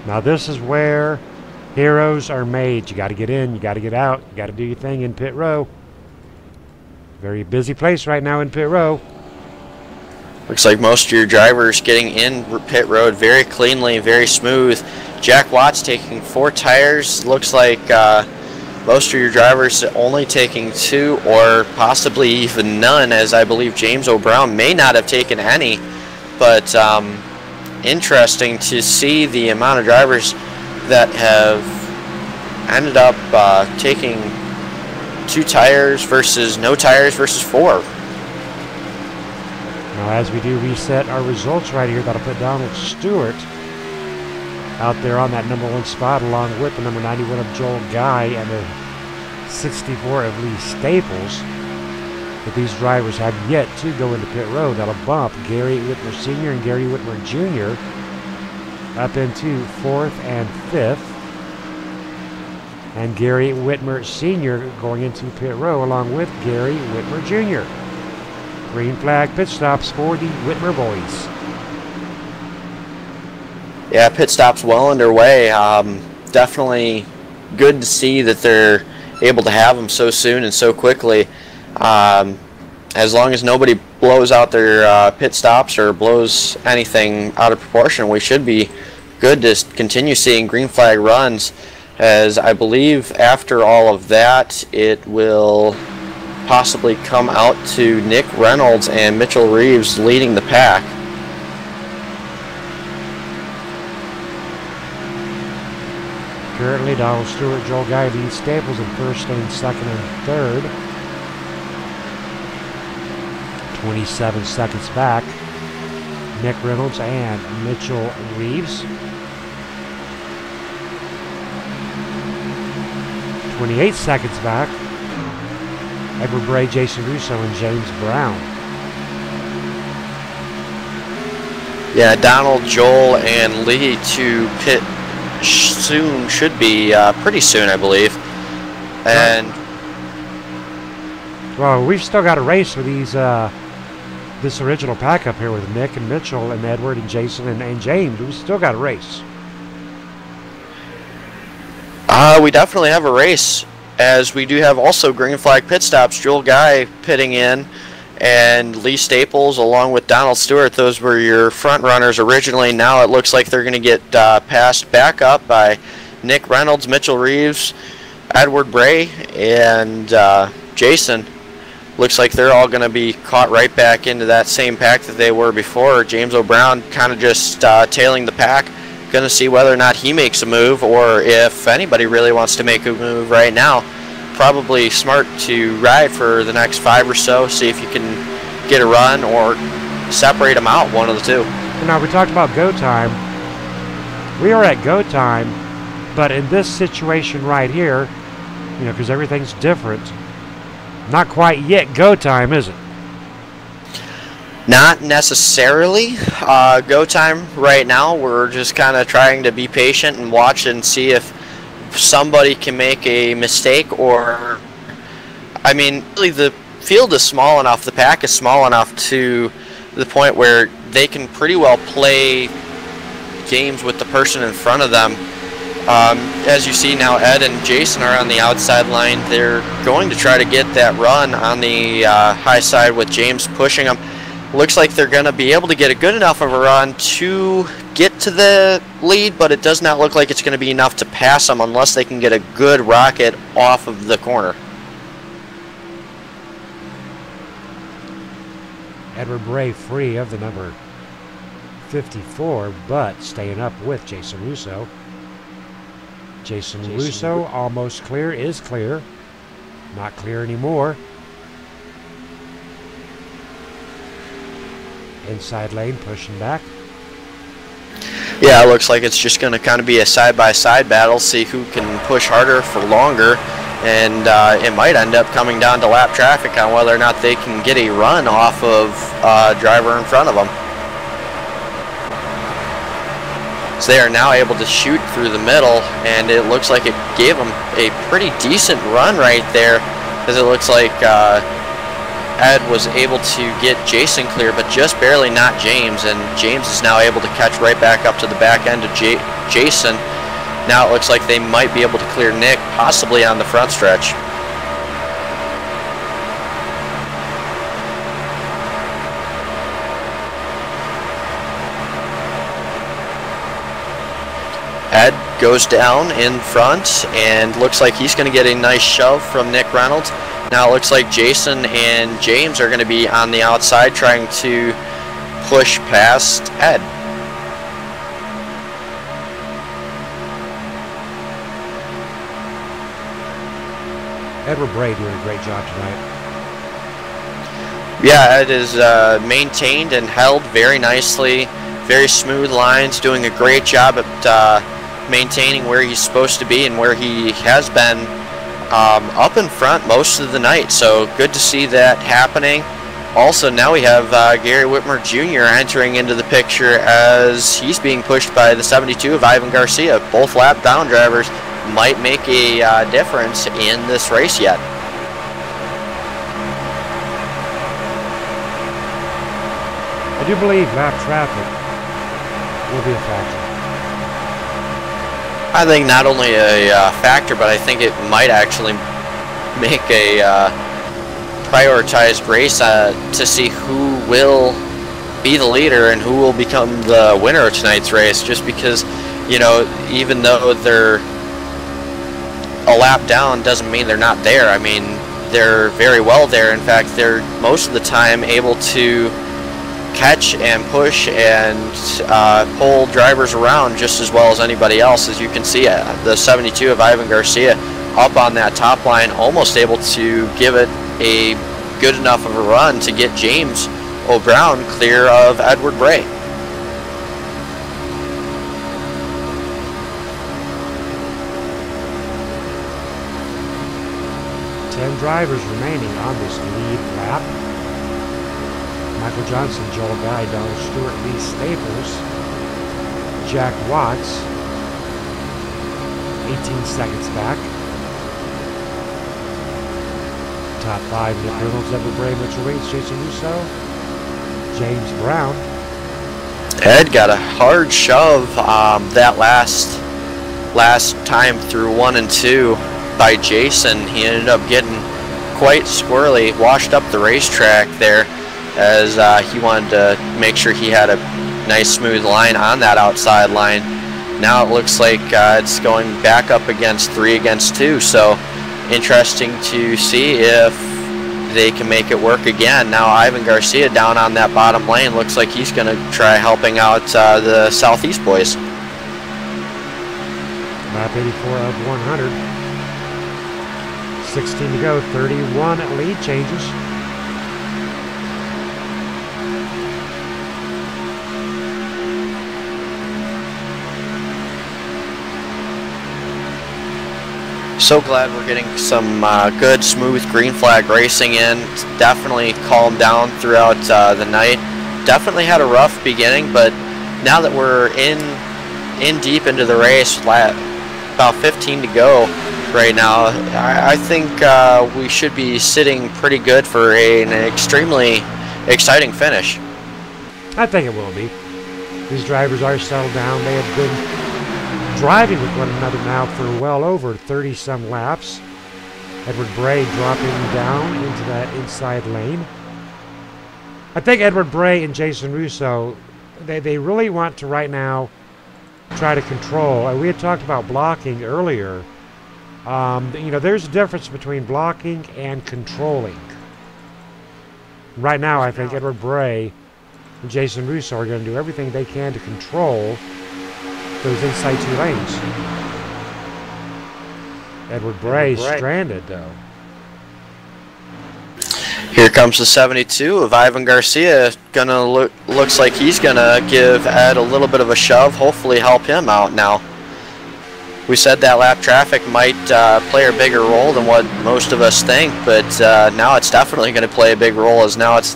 Now this is where heroes are made. You got to get in, you got to get out, you got to do your thing in pit row. Very busy place right now in pit row. Looks like most of your drivers getting in pit road very cleanly, very smooth. Jack Watts taking 4 tires. Looks like most of your drivers only taking 2 or possibly even none, as I believe James O'Brown may not have taken any. But interesting to see the amount of drivers that have ended up taking 2 tires versus no tires versus 4. Now as we do reset our results right here, that'll put Donald Stewart out there on that number 1 spot, along with the number 91 of Joel Guy and the 64 of Lee Staples. But these drivers have yet to go into pit road. That'll bump Gary Whitmer Sr. and Gary Whitmer Jr. up into 4th and 5th. And Gary Whitmer Sr. going into pit row along with Gary Whitmer Jr. Green flag pit stops for the Whitmer boys. Yeah, pit stops well underway. Definitely good to see that they're able to have them so soon and so quickly. As long as nobody blows out their pit stops or blows anything out of proportion, we should be good to continue seeing green flag runs, as I believe after all of that it will possibly come out to Nick Reynolds and Mitchell Reeves leading the pack. Currently, Donald Stewart, Joel Guy, Lee Staples in first and second and third. 27 seconds back, Nick Reynolds and Mitchell Reeves. 28 seconds back, Edward Bray, Jason Russo, and James Brown. Yeah, Donald, Joel, and Lee to pit soon, should be pretty soon, I believe. And well, we've still got a race with these this original pack up here with Nick and Mitchell and Edward and Jason and James. We've still got a race. We definitely have a race, as we do have also green flag pit stops. Joel Guy pitting in, and Lee Staples along with Donald Stewart. Those were your front runners originally. Now it looks like they're going to get passed back up by Nick Reynolds, Mitchell Reeves, Edward Bray, and Jason. Looks like they're all going to be caught right back into that same pack that they were before. James O'Brown kind of just tailing the pack. Going to see whether or not he makes a move, or if anybody really wants to make a move right now. Probably smart to ride for the next 5 or so, see if you can get a run or separate them out, one of the two. Now, we talked about go time. We are at go time, but in this situation right here, because everything's different. Not quite yet go time, is it? Not necessarily go time right now. We're just kind of trying to be patient and watch and see if somebody can make a mistake, or I mean, really the field is small enough, the pack is small enough to the point where they can pretty well play games with the person in front of them. As you see now, Ed and Jason are on the outside line. They're going to try to get that run on the high side with James pushing them. Looks like they're going to be able to get a good enough of a run to get to the lead, but it does not look like it's going to be enough to pass them unless they can get a good rocket off of the corner. Edward Bray free of the number 54, but staying up with Jason Russo. Jason Russo almost clear, is clear. Not clear anymore. Inside lane, pushing back. Yeah, it looks like it's just going to kind of be a side-by-side battle, see who can push harder for longer, and it might end up coming down to lap traffic on whether or not they can get a run off of driver in front of them. So they are now able to shoot through the middle, and it looks like it gave them a pretty decent run right there, because it looks like Ed was able to get Jason clear, but just barely not James, and James is now able to catch right back up to the back end of Jason. Now it looks like they might be able to clear Nick, possibly on the front stretch. Ed goes down in front and looks like he's going to get a nice shove from Nick Reynolds. Now it looks like Jason and James are going to be on the outside trying to push past Ed. Edward Bray doing a great job tonight. Yeah, Ed is maintained and held very nicely. Very smooth lines, doing a great job at maintaining where he's supposed to be and where he has been up in front most of the night. So good to see that happening. Also, now we have Gary Whitmer Jr. entering into the picture as he's being pushed by the 72 of Ivan Garcia. Both lap down drivers might make a difference in this race yet. I do believe lap traffic will be a factor. I think not only a factor, but I think it might actually make a prioritized race to see who will be the leader and who will become the winner of tonight's race, just because, you know, even though they're a lap down doesn't mean they're not there. I mean, they're very well there. In fact, they're most of the time able to catch and push and pull drivers around just as well as anybody else. As you can see, the 72 of Ivan Garcia up on that top line, almost able to give it a good enough of a run to get James O'Brown clear of Edward Bray. Drivers remaining on this lead lap. Michael Johnson, Joel Guy, Donald Stewart, Lee Staples, Jack Watts, 18 seconds back. Top 5, Nick Reynolds, Edward Bray, Mitchell Reeds, Jason Russo, James Brown. Ed got a hard shove that last time through 1 and 2 by Jason. He ended up getting quite squirrely, washed up the racetrack there, as he wanted to make sure he had a nice smooth line on that outside line. Now it looks like it's going back up against 3 against 2, so interesting to see if they can make it work again. Now Ivan Garcia down on that bottom lane, looks like he's going to try helping out the Southeast boys. Lap 84 of 100. 16 to go, 31 lead changes. So glad we're getting some good, smooth green flag racing in. It's definitely calmed down throughout the night. Definitely had a rough beginning, but now that we're in deep into the race, about 15 to go right now, I think we should be sitting pretty good for an extremely exciting finish. I think it will be. These drivers are settled down. They have been driving with one another now for well over 30-some laps. Edward Bray dropping down into that inside lane. I think Edward Bray and Jason Russo, they really want to right now try to control. We had talked about blocking earlier. You know, there's a difference between blocking and controlling. Right now, I think Edward Bray and Jason Russo are going to do everything they can to control those inside 2 lanes. Edward Bray stranded, though. Here comes the 72 of Ivan Garcia. Looks like he's gonna give Ed a little bit of a shove. Hopefully, help him out now. We said that lap traffic might play a bigger role than what most of us think, but now it's definitely going to play a big role, as now it's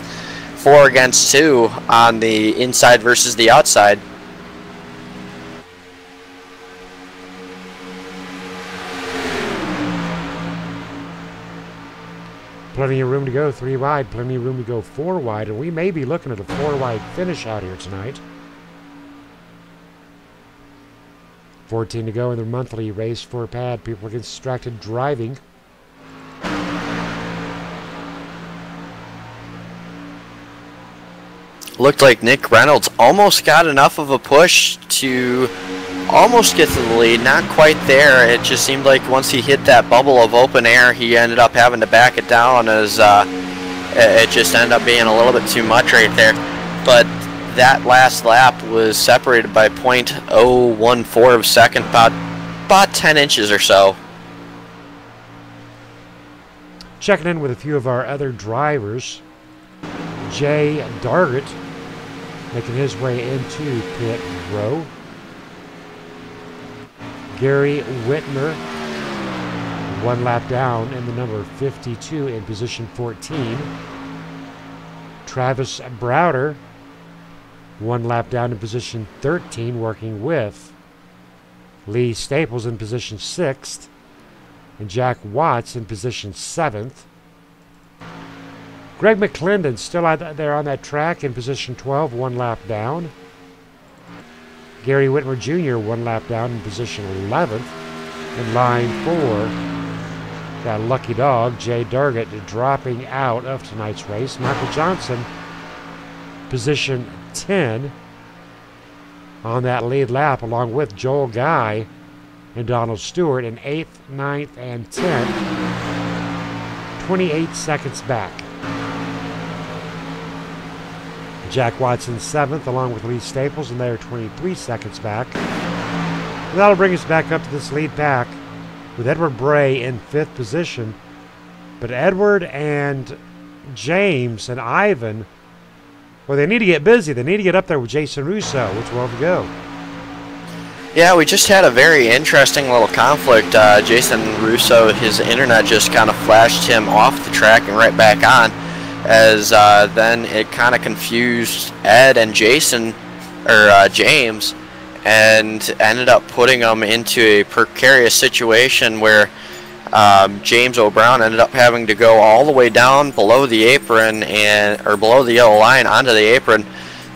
4 against 2 on the inside versus the outside. Plenty of room to go 3 wide, plenty of room to go 4 wide, and we may be looking at a 4 wide finish out here tonight. 14 to go in the monthly race for Pad. People get distracted driving. Looked like Nick Reynolds almost got enough of a push to almost get to the lead. Not quite there. It just seemed like once he hit that bubble of open air, he ended up having to back it down, as it just ended up being a little bit too much right there. But that last lap was separated by 0.014 of a second, about 10 inches or so. Checking in with a few of our other drivers. Jay Dargett making his way into pit row. Gary Whitmer, 1 lap down in the number 52 in position 14. Travis Browder, 1 lap down in position 13, working with Lee Staples in position 6th, and Jack Watts in position 7th. Greg McClendon still out there on that track in position 12, 1 lap down. Gary Whitmer Jr., 1 lap down in position 11th. In line 4, that lucky dog, Jay Dargett, dropping out of tonight's race. Michael Johnson, position 10 on that lead lap, along with Joel Guy and Donald Stewart in 8th, 9th, and 10th. 28 seconds back. Jack Watson 7th, along with Lee Staples, and they're 23 seconds back. And that'll bring us back up to this lead pack with Edward Bray in 5th position. But Edward and James and Ivan, well, they need to get busy. They need to get up there with Jason Russo, which will have to go. Yeah, we just had a very interesting little conflict. Jason Russo, his internet just kind of flashed him off the track and right back on, as then it kind of confused Ed and Jason, or James, and ended up putting them into a precarious situation where James O'Brown ended up having to go all the way down below the apron, or below the yellow line onto the apron,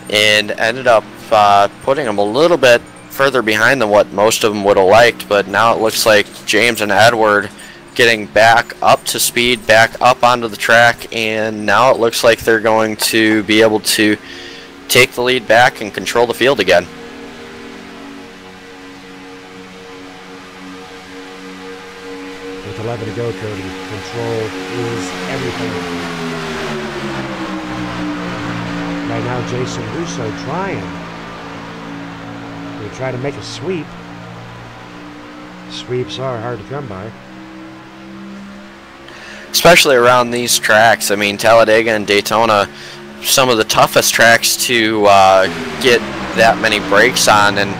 and ended up putting him a little bit further behind than what most of them would have liked. But now it looks like James and Edward getting back up to speed, back up onto the track, and now it looks like they're going to be able to take the lead back and control the field again. With 11 to go, Cody, control is everything. Right now, Jason Russo trying to make a sweep. Sweeps are hard to come by, especially around these tracks. I mean, Talladega and Daytona, some of the toughest tracks to get that many breaks on, and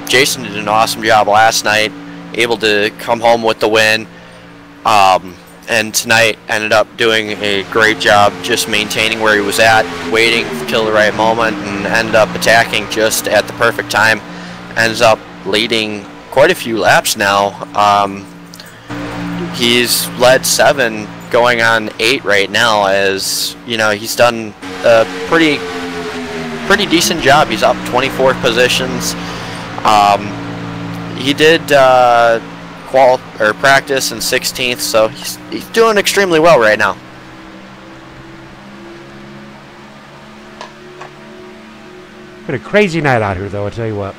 Jason did an awesome job last night able to come home with the win. And tonight ended up doing a great job just maintaining where he was at, waiting till the right moment, and ended up attacking just at the perfect time. Ends up leading quite a few laps now. He's led 7, going on 8 right now, as you know, he's done a pretty decent job. He's up 24 positions. He did practice in 16th, so he's doing extremely well right now. Been a crazy night out here, though, I tell you what.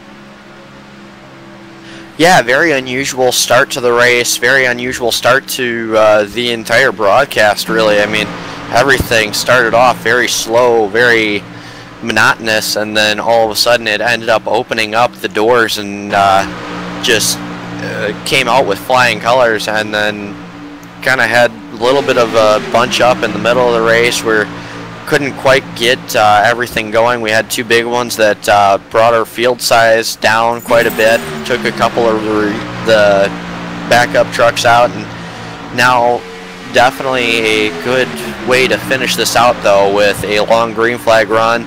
Yeah, very unusual start to the race, very unusual start to the entire broadcast, really. I mean, everything started off very slow, very monotonous, and then all of a sudden it ended up opening up the doors and just came out with flying colors, and then kind of had a little bit of a bunch up in the middle of the race where couldn't quite get everything going. We had 2 big ones that brought our field size down quite a bit, took a couple of the backup trucks out, and now definitely a good way to finish this out, though, with a long green flag run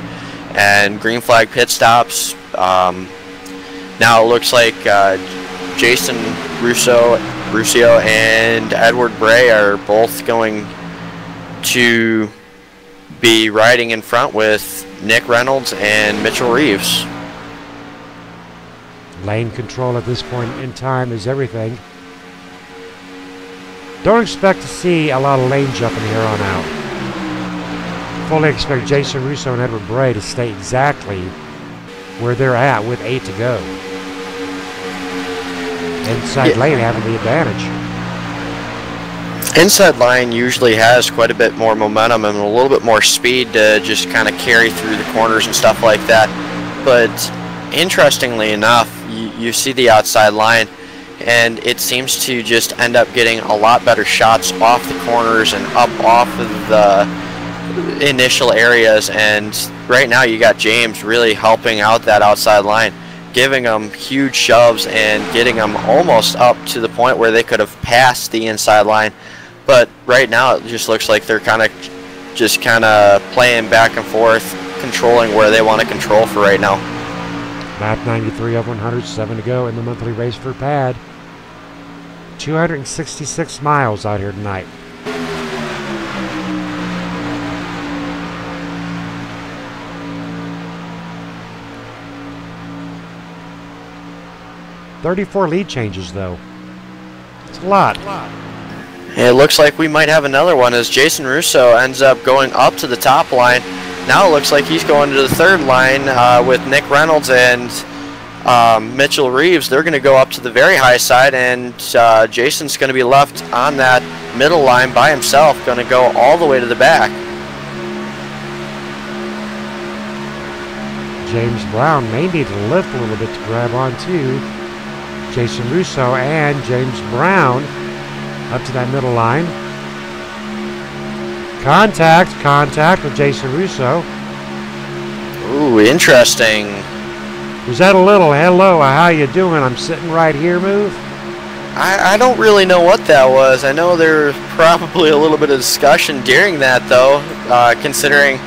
and green flag pit stops. Now it looks like Jason Russo and Edward Bray are both going to be riding in front with Nick Reynolds and Mitchell Reeves. Lane control at this point in time is everything. Don't expect to see a lot of lane jumping here on out. Fully expect Jason Russo and Edward Bray to stay exactly where they're at with 8 to go. Inside lane having the advantage. Inside line usually has quite a bit more momentum and a little bit more speed to just kind of carry through the corners and stuff like that. But interestingly enough, you see the outside line, and it seems to just end up getting a lot better shots off the corners and up off of the initial areas. And right now you got James really helping out that outside line, giving them huge shoves and getting them almost up to the point where they could have passed the inside line. But right now it just looks like they're kind of playing back and forth, controlling where they want to control for right now. Lap 93 of 100, 7 to go in the monthly race for Pad. 266 miles out here tonight. $34 lead changes, though. It's a lot. It looks like we might have another one as Jason Russo ends up going up to the top line. Now it looks like he's going to the third line with Nick Reynolds and Mitchell Reeves. They're going to go up to the very high side, and Jason's going to be left on that middle line by himself, going to go all the way to the back. James Brown may need to lift a little bit to grab onto Jason Russo and James Brown up to that middle line. Contact with Jason Russo. Ooh, interesting. Was that a little hello, how you doing, I'm sitting right here move? I don't really know what that was. I know there's probably a little bit of discussion during that, though, considering,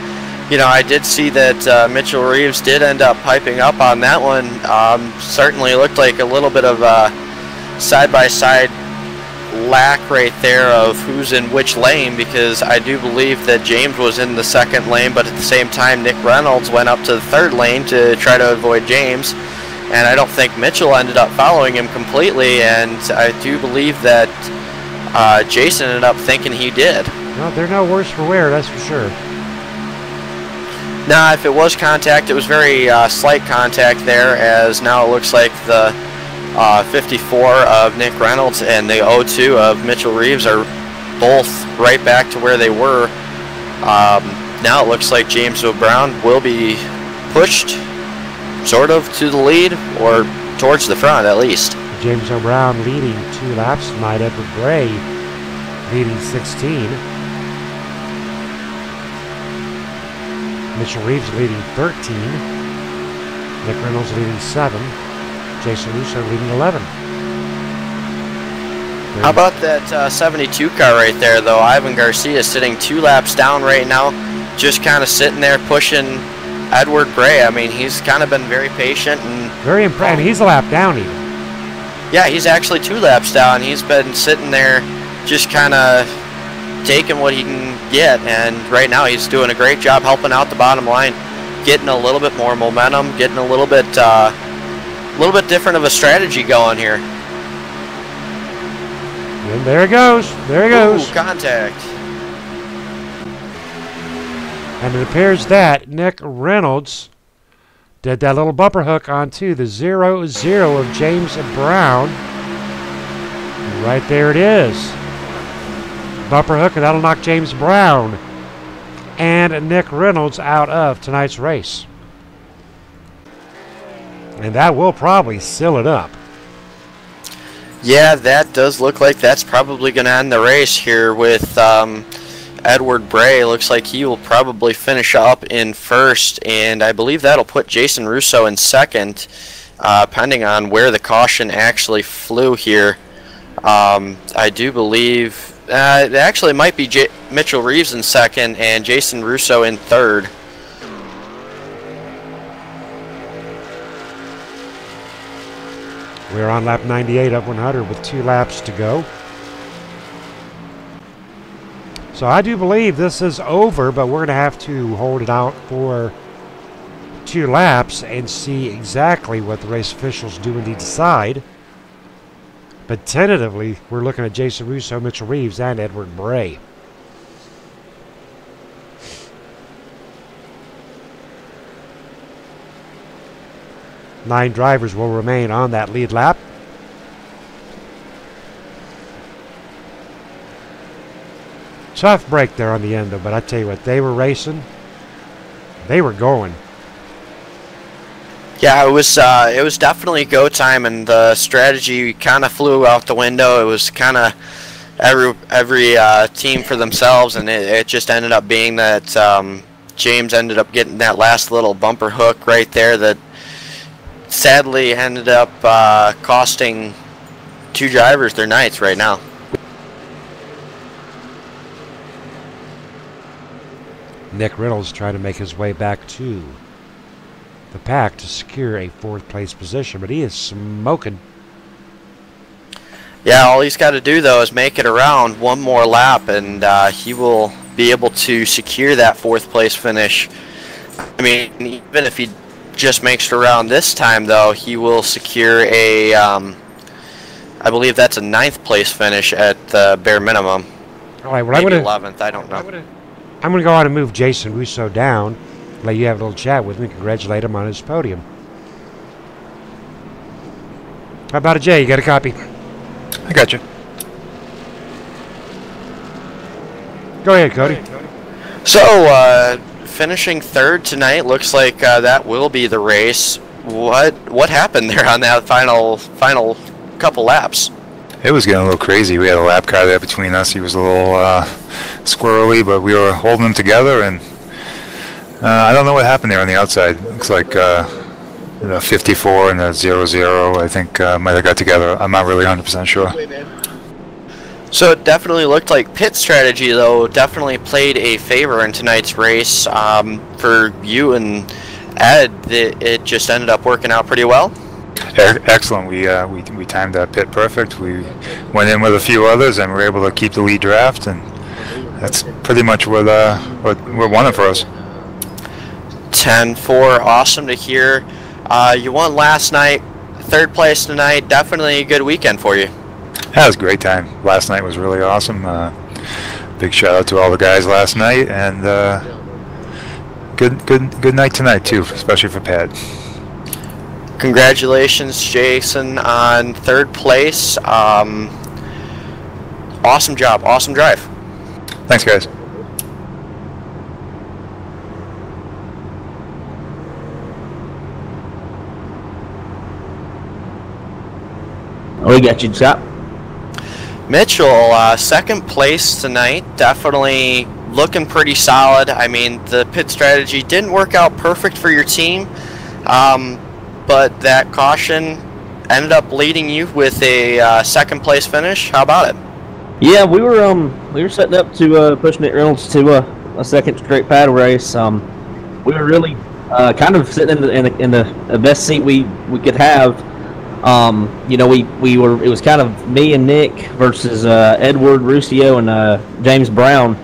you know, I did see that Mitchell Reeves did end up piping up on that one. Certainly looked like a little bit of a side-by-side lack right there of who's in which lane, because I do believe that James was in the second lane, but at the same time Nick Reynolds went up to the third lane to try to avoid James, and I don't think Mitchell ended up following him completely, and I do believe that Jason ended up thinking he did. Well, they're no worse for wear, that's for sure. Now, if it was contact, it was very slight contact there, as now it looks like the 54 of Nick Reynolds and the 02 of Mitchell Reeves are both right back to where they were. Now it looks like James Brown will be pushed sort of to the lead, or towards the front at least. James Brown leading 2 laps tonight. Edward Bray leading 16. Mitchell Reeves leading 13. Nick Reynolds leading 7. Jason Russo leading 11. How about that 72 car right there, though? Ivan Garcia sitting 2 laps down right now, just kind of sitting there pushing Edward Bray. I mean, he's kind of been very patient and very impressive. He's a lap down even. Yeah, he's actually 2 laps down. He's been sitting there just kind of taking what he can get, and right now he's doing a great job helping out the bottom line, getting a little bit more momentum, getting a little bit different of a strategy going here. And there it goes. There it goes. Ooh, contact. And it appears that Nick Reynolds did that little bumper hook onto the 0-0 of James Brown. And right there it is. Bumper hook, and that'll knock James Brown and Nick Reynolds out of tonight's race. And that will probably seal it up. Yeah, that does look like that's probably going to end the race here with Edward Bray. Looks like he will probably finish up in first, and I believe that'll put Jason Russo in second, depending on where the caution actually flew here. I do believe it actually might be Mitchell Reeves in second and Jason Russo in third. We're on lap 98 of 100 with 2 laps to go. So I do believe this is over, but we're going to have to hold it out for 2 laps and see exactly what the race officials do indeed decide. But tentatively, we're looking at Jason Russo, Mitchell Reeves, and Edward Bray. Nine drivers will remain on that lead lap. Tough break there on the end, though, but I tell you what, they were racing. They were going. Yeah, it was definitely go time, and the strategy kind of flew out the window. It was kind of every team for themselves, and it just ended up being that James ended up getting that last little bumper hook right there that sadly ended up costing 2 drivers their nights right now. Nick Reynolds trying to make his way back to the pack to secure a 4th place position, but he is smoking. Yeah, all he's got to do, though, is make it around one more lap, and he will be able to secure that 4th place finish. I mean, even if he just makes it around this time, though, he will secure a, I believe that's a 9th place finish at the bare minimum. All right, well, maybe 11th, I don't know. I'm going to go on and move Jason Russo down, let you have a little chat with me, congratulate him on his podium. How about it, Jay? You got a copy? I got you. Go ahead, Cody. So, finishing 3rd tonight, looks like that will be the race. What happened there on that final couple laps? It was getting a little crazy. We had a lap car there between us. He was a little squirrely, but we were holding him together, and I don't know what happened there on the outside. Looks like 54 and the 0-0, I think, might have got together. I'm not really 100% sure. So it definitely looked like pit strategy, though, definitely played a favor in tonight's race. For you and Ed, it just ended up working out pretty well. Excellent. We timed that pit perfect. We went in with a few others and were able to keep the lead draft, and that's pretty much what won it for us. 10-4, awesome to hear. You won last night, 3rd place tonight. Definitely a good weekend for you. That was a great time. Last night was really awesome. Big shout out to all the guys last night, and good night tonight too, especially for Pat. Congratulations, Jason, on 3rd place. Awesome job, awesome drive. Thanks, guys. We got you, Scott. Mitchell, 2nd place tonight. Definitely looking pretty solid. I mean, the pit strategy didn't work out perfect for your team, but that caution ended up leading you with a second place finish. How about it? Yeah, we were setting up to push Nick Reynolds to a second straight paddle race. We were really kind of sitting in the best seat we could have. You know, we were. It was kind of me and Nick versus Edward Ruscio and James Brown,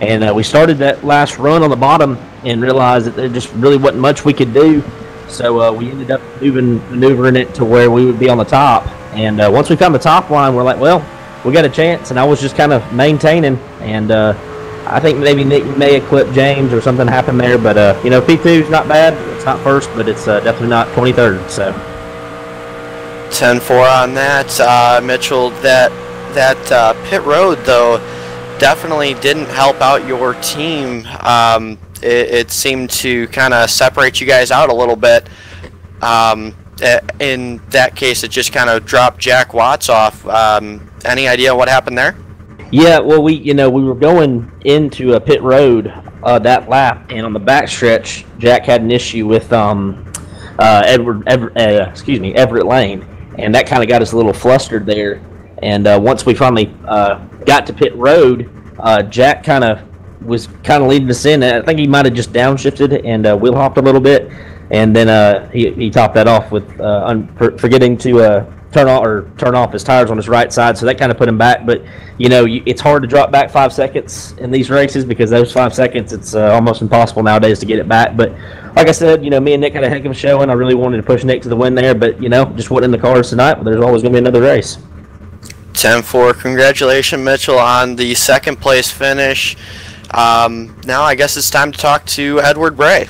and we started that last run on the bottom and realized that there just really wasn't much we could do. So we ended up maneuvering it to where we would be on the top. And once we found the top line, we're like, well, we got a chance. And I was just kind of maintaining. And I think maybe Nick may have clipped James or something happened there. But, you know, P2 is not bad. It's not first, but it's definitely not 23rd. So 10-4 on that. Mitchell, that pit road, though, definitely didn't help out your team. It seemed to kind of separate you guys out a little bit. In that case, it just kind of dropped Jack Watts off. Any idea what happened there? Yeah, well, we were going into a pit road that lap, and on the back stretch, Jack had an issue with Everett Lane, and that kind of got us a little flustered there. And once we finally got to pit road, Jack was leading us in. I think he might have just downshifted and wheel hopped a little bit, and then he topped that off with forgetting to turn off his tires on his right side, so that kind of put him back. But you know, it's hard to drop back 5 seconds in these races because those 5 seconds, it's almost impossible nowadays to get it back. But like I said, you know, me and Nick had a heck of a showing. I really wanted to push Nick to the win there, but you know, just wasn't in the cards tonight. But there's always going to be another race. 10-4. Congratulations, Mitchell, on the second place finish. Now I guess it's time to talk to Edward Bray.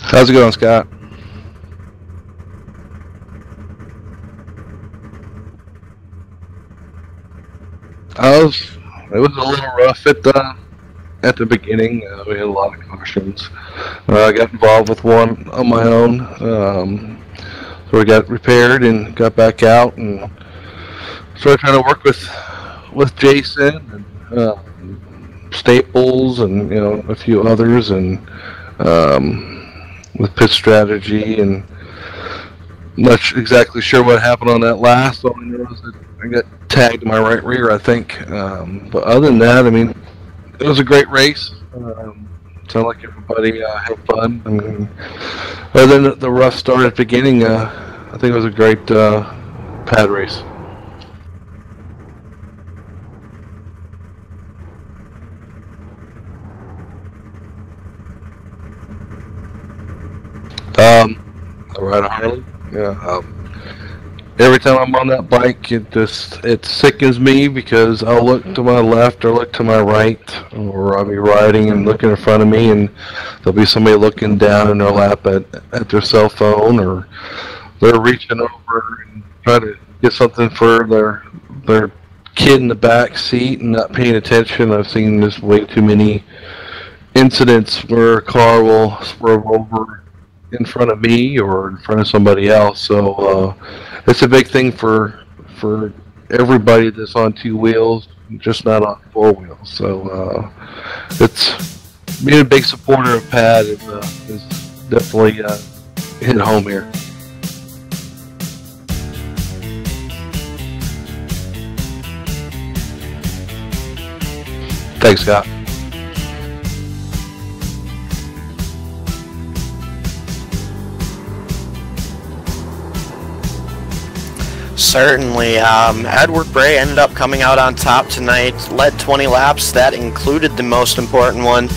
How's it going, Scott? It was a little rough at the beginning. We had a lot of cautions. I got involved with one on my own. So we got repaired and got back out and started trying to work with Jason and Staples and, you know, a few others, and with pit strategy, and not exactly sure what happened on that last. All I know is that I got tagged in my right rear, I think. But other than that, I mean, it was a great race. Sounded like everybody had fun. I mean, other than the rough start at the beginning, I think it was a great pad race. I ride a Harley. Yeah. Every time I'm on that bike, it sickens me because I'll look to my left or look to my right, or I'll be riding and looking in front of me, and there'll be somebody looking down in their lap at their cell phone, or they're reaching over and trying to get something for their kid in the back seat and not paying attention. I've seen this way too many incidents where a car will swerve over in front of me or in front of somebody else. So it's a big thing for everybody that's on two wheels, just not on four wheels. So it's being a big supporter of pad is definitely hit home here. Thanks, Scott. Certainly. Edward Bray ended up coming out on top tonight, led 20 laps. That included the most important one.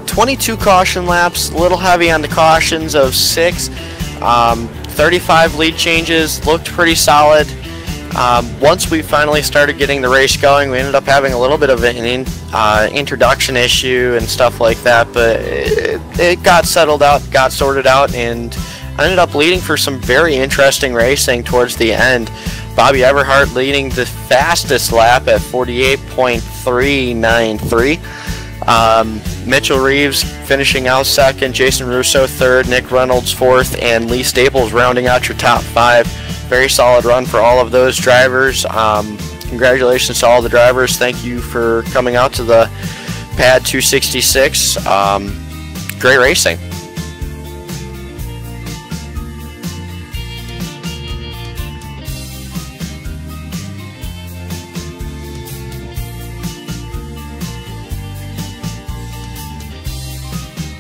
22 caution laps, a little heavy on the cautions of 6. 35 lead changes, looked pretty solid. Once we finally started getting the race going, we ended up having a little bit of an introduction issue and stuff like that, but it got settled out, got sorted out, and I ended up leading for some very interesting racing towards the end. Bobby Everhart leading the fastest lap at 48.393. Mitchell Reeves finishing out second, Jason Russo third, Nick Reynolds fourth, and Lee Staples rounding out your top 5. Very solid run for all of those drivers. Congratulations to all the drivers. Thank you for coming out to the Pad 266. Great racing.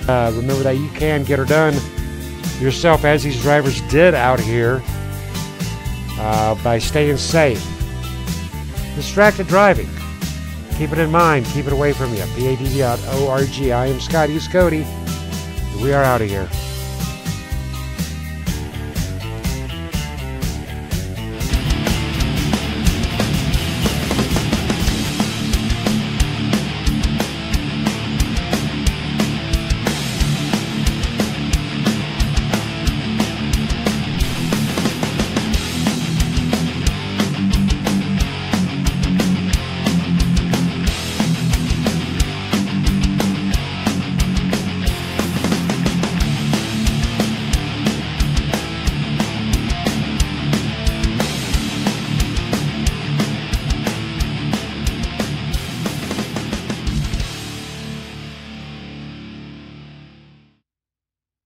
Remember that you can get her done yourself, as these drivers did out here, by staying safe. Distracted driving. Keep it in mind. Keep it away from you. PAD.org. I am Scott East Cody. We are out of here.